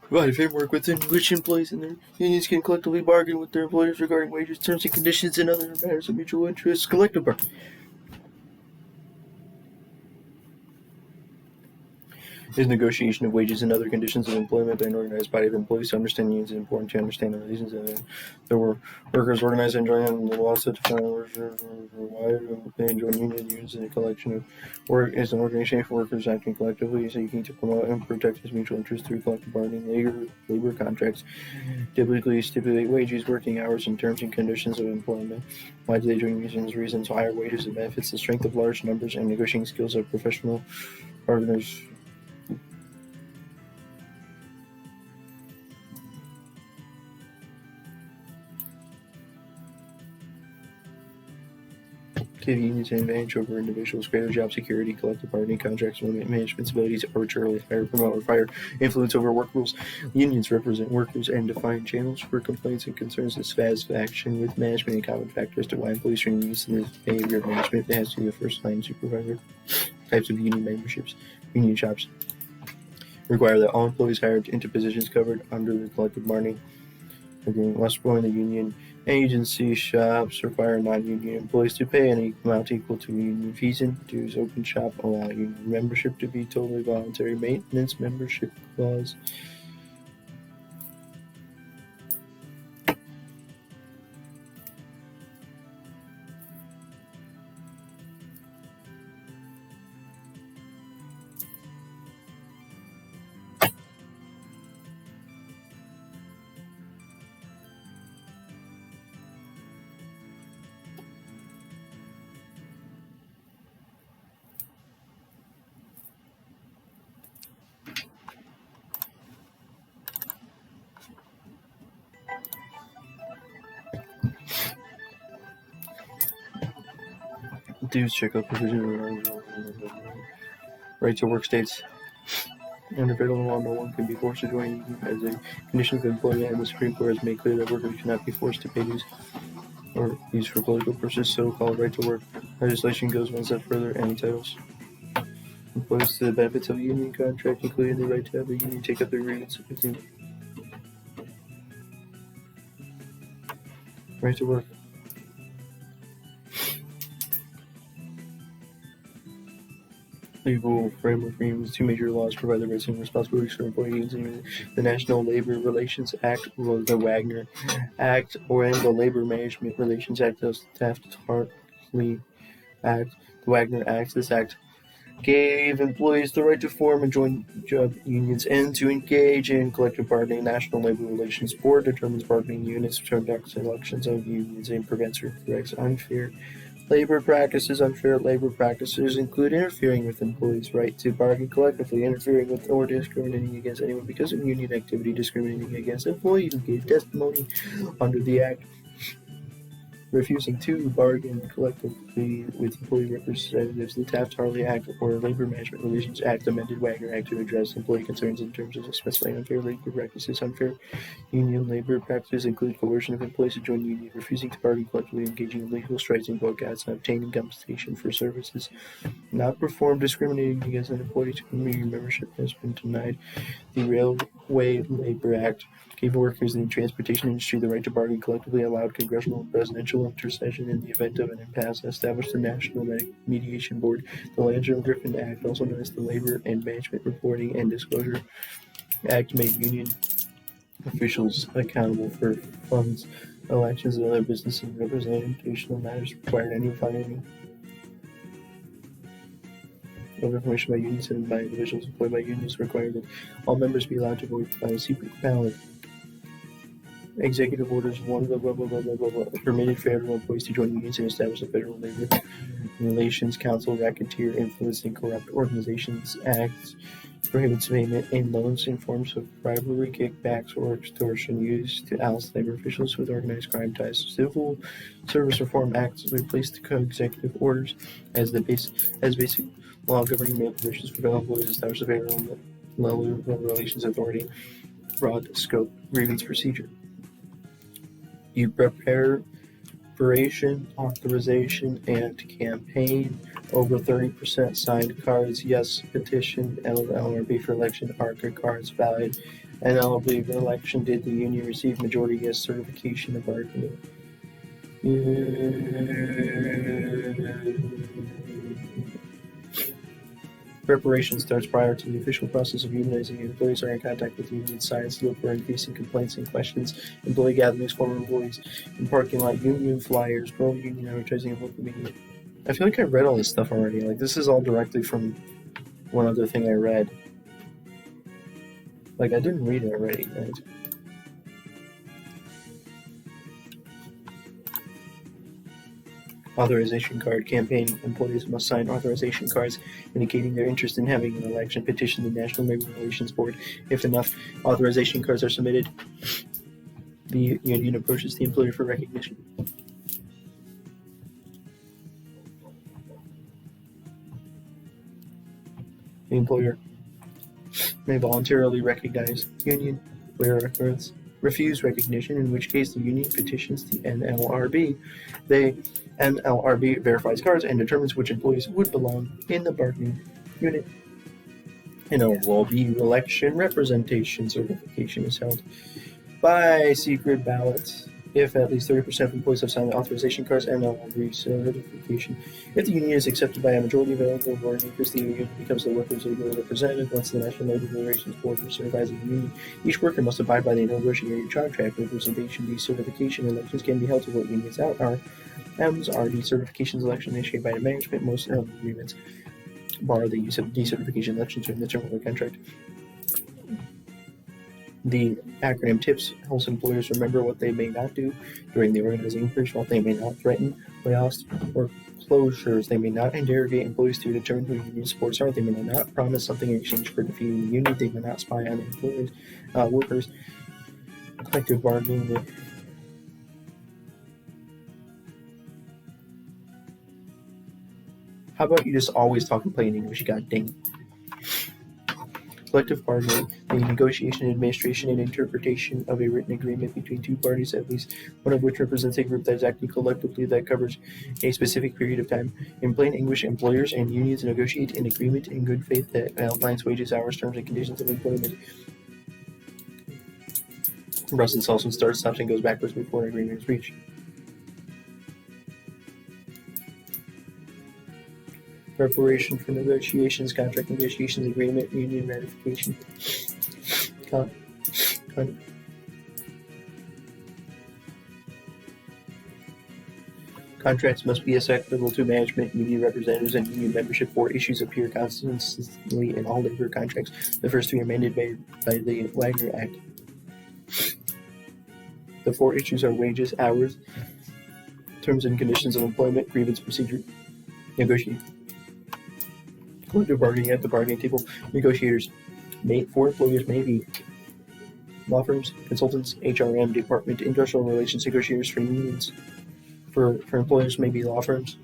Provide a framework within which employees and their unions can collectively bargain with their employers regarding wages, terms and conditions, and other matters of mutual interest. Collective bargaining is negotiation of wages and other conditions of employment by an organized body of employees. To understand unions is important to understand the relations of the workers organized and join in the law set to find why they join unions in a collection of work is an organization for workers acting collectively, seeking to promote and protect his mutual interests through collective bargaining. Labor contracts typically stipulate wages, working hours, and terms and conditions of employment. Why do they join unions? Reasons: higher wages and benefits, the strength of large numbers, and negotiating skills of professional bargainers. Give unions an advantage over individuals, greater job security, collective bargaining contracts, limit management's ability to arbitrarily hire, promote, or fire, influence over work rules. Unions represent workers and define channels for complaints and concerns as satisfaction with management and common factors to why employees are used in the behavior of management that has to be the first line supervisor. Types of union memberships. Union shops require that all employees hired into positions covered under the collective bargaining agreement must join the union. Agency shops require non-union employees to pay any amount equal to union fees and dues. Open shop allow union membership to be totally voluntary. Maintenance membership clause. Dues checkup provision. Right to work states. Under federal law, no one can be forced to join as a condition of employment, and the Supreme Court has made clear that workers cannot be forced to pay dues or used for political purposes. So-called right to work legislation goes one step further and entitles employees to the benefits of a union contract, including the right to have a union take up their grievance. Right to work. Legal framework means two major laws provide the rights and responsibilities for employees: the National Labor Relations Act, or the Wagner Act, and the Labor Management Relations Act, the Taft-Hartley Act. The Wagner Act. This act gave employees the right to form and join job unions and to engage in collective bargaining. National Labor Relations Board determines bargaining units, conducts elections of unions, and prevents or corrects unfair labor practices. Unfair labor practices include interfering with employees' right to bargain collectively, interfering with or discriminating against anyone because of union activity, discriminating against employees who gave testimony under the act, refusing to bargain collectively with employee representatives. The Taft-Hartley Act, or Labor Management Relations Act, amended Wagner Act to address employee concerns in terms of specifying unfair labor practices. Unfair union labor practices include coercion of employees to join union, refusing to bargain collectively, engaging in legal strikes and boycotts, and obtaining compensation for services not performed, discriminating against an employee to whom union membership has been denied. The Railway Labor Act gave workers in the transportation industry the right to bargain collectively, allowed congressional and presidential intercession in the event of an impasse, and established the National Mediation Board. The Landrum-Griffin Act, also known as the Labor and Management Reporting and Disclosure Act, made union officials accountable for funds, elections, and other business and representational matters required any firing of information by unions and by individuals employed by unions required that all members be allowed to vote by a secret ballot. Executive Orders 1 permitted federal employees to join unions and establish the Federal Labor Relations Council. Racketeer, Influenced, and Corrupt Organizations Act prohibits payment in loans in forms of bribery, kickbacks, or extortion used to oust labor officials with organized crime ties. Civil Service Reform Act replaced the executive orders as basic law governing male positions for federal employees, established the Federal Labor Relations Authority, broad scope grievance procedure. You prepare preparation, authorization, and campaign. Over 30% signed cards. Yes, petition NLRB for election. ARCA cards valid. NLRB for election. Did the union receive majority yes certification of bargaining? Preparation starts prior to the official process of unionizing. Employees are in contact with union sides, look for increasing complaints and questions. Employee gatherings, former employees in parking lot, union flyers, pro-union advertising, and local media. I feel like I read all this stuff already. Like, this is all directly from one other thing I read. Like, I didn't read it already, guys. Authorization card campaign. Employees must sign authorization cards indicating their interest in having an election. Petition the National Labor Relations Board. If enough authorization cards are submitted, the union approaches the employer for recognition. The employer may voluntarily recognize union where refuse recognition, in which case the union petitions the NLRB. The NLRB verifies cards and determines which employees would belong in the bargaining unit. NLRB election representation certification is held by secret ballot. If at least 30% of employees have signed the authorization cards, NLRB certification. If the union is accepted by a majority of eligible board members, the union becomes the workers' legal representative. Once the National Labor Relations Board certifies the union, each worker must abide by the negotiated contract representation. Decertification elections can be held to vote unions out. RMs are decertifications elections initiated by the management. Most agreements bar the use of decertification elections during the term of the contract. The acronym TIPS helps employers remember what they may not do during the organizing period. They may not threaten layoffs or closures. They may not interrogate employees to determine who union supporters are. They may not promise something in exchange for defeating the union. They may not spy on employers, workers. Collective bargaining. How about you just always talk in plain English, you god dang. Collective bargaining, the negotiation, administration, and interpretation of a written agreement between two parties, at least one of which represents a group that is acting collectively that covers a specific period of time. In plain English, employers and unions negotiate an agreement in good faith that outlines wages, hours, terms, and conditions of employment. Russell Salson starts, stops, and goes backwards before an agreement is reached. Preparation for negotiations, contract negotiations, agreement, union ratification. Contracts must be acceptable to management, union representatives, and union membership. 4 issues appear constantly in all labor contracts. The first 3 are mandated by the Wagner Act. The 4 issues are wages, hours, terms and conditions of employment, grievance procedure, negotiation. Collective bargaining at the bargaining table. Negotiators. 4 employers may be law firms, consultants, HRM department, industrial relations negotiators for unions. For employers may be law firms,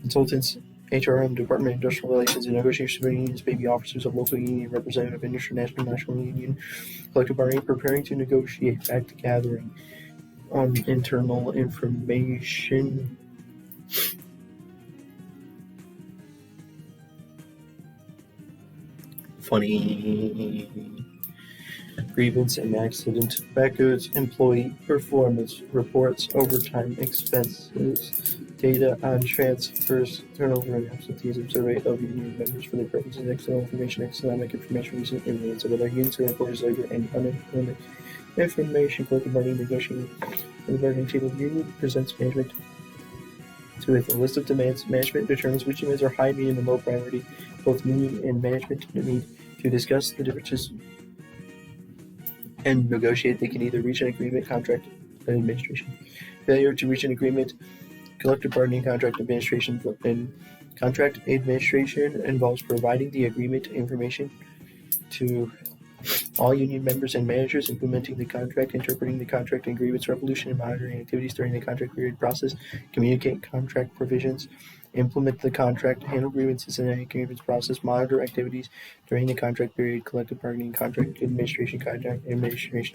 consultants, HRM department, industrial relations, and negotiators for unions may be officers of local union, representative, international, national union. Collective bargaining, preparing to negotiate, fact gathering on internal information. Funny. Grievance and accident records, employee performance reports, overtime expenses, data on transfers, turnover and absenteeism, survey of union members for the purposes of external information, economic information, recent incidents of other unions or employers' labor and unemployment information. Collective bargaining, negotiating for the bargaining table. Union presents management to with a list of demands. Management determines which demands are high, medium, and low priority. Both union and management need to discuss the differences and negotiate. They can either reach an agreement, contract, and administration. Failure to reach an agreement, collective bargaining, contract administration, and contract administration involves providing the agreement information to all union members and managers, implementing the contract, interpreting the contract and grievance resolution, and monitoring activities during the contract period process, communicate contract provisions implement the contract, handle grievances in any grievance process, monitor activities during the contract period, collective bargaining, contract administration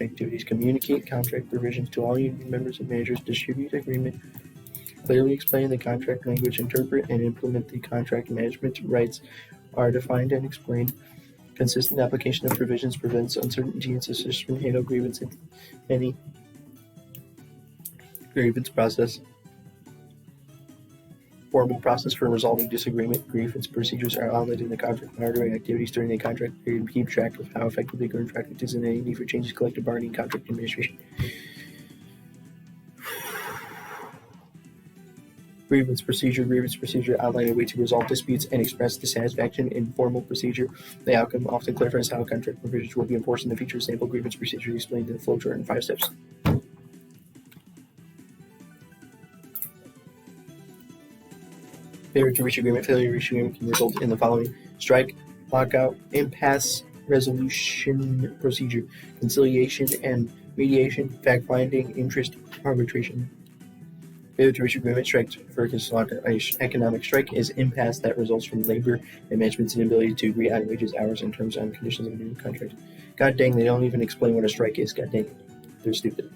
activities, communicate contract provisions to all union members and managers, distribute agreement, clearly explain the contract language, interpret and implement the contract management rights are defined and explained. Consistent application of provisions prevents uncertainty and suspicion. Handle grievance in any grievance process. Formal process for resolving disagreement. Grievance procedures are outlined in the contract. Monitoring activities during the contract period. Keep track of how effectively contract is and any need for changes. Collective bargaining, contract administration. Grievance procedure outline a way to resolve disputes and express dissatisfaction in formal procedure. The outcome often clarifies how contract provisions will be enforced in the future. Sample grievance procedure explained in the flowchart in 5 steps. Failure to reach agreement. Failure to reach agreement can result in the following: strike, lockout, impasse, resolution procedure, conciliation and mediation, fact-finding, interest, arbitration. Failure to reach agreement. Strike, for economic strike, is impasse that results from labor and management's inability to agree on wages, hours, and terms and conditions of a new contract. God dang, they don't even explain what a strike is. God dang, they're stupid.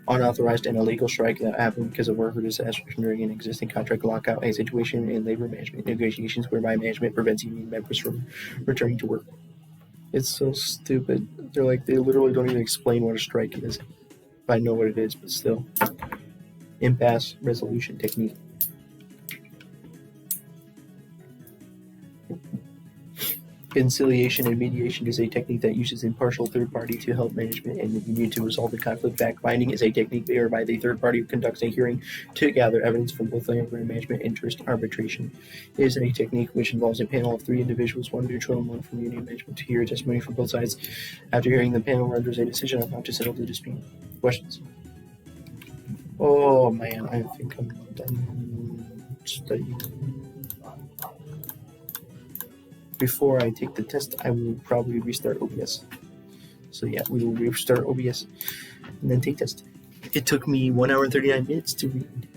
Unauthorized and illegal strike that happened because of worker dissatisfaction during an existing contract. Lockout, a situation in labor management negotiations whereby management prevents union members from returning to work. It's so stupid. They literally don't even explain what a strike is. I know what it is, but still. Impasse resolution technique. Conciliation and mediation is a technique that uses impartial third party to help management and the union to resolve the conflict. Fact-finding is a technique whereby the third party conducts a hearing to gather evidence from both labor and management interest. Arbitration is a technique which involves a panel of 3 individuals, 1 neutral and 1 from union management, to hear testimony from both sides. After hearing, the panel renders a decision on how to settle the dispute. Questions? Oh man, I think I'm done studying. Before I take the test, I will probably restart OBS. So yeah, we will restart OBS and then take test. It took me 1 hour and 39 minutes to read.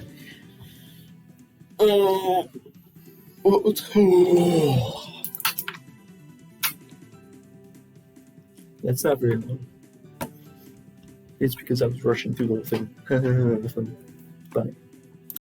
That's not very long. It's because I was rushing through the whole thing. Bye.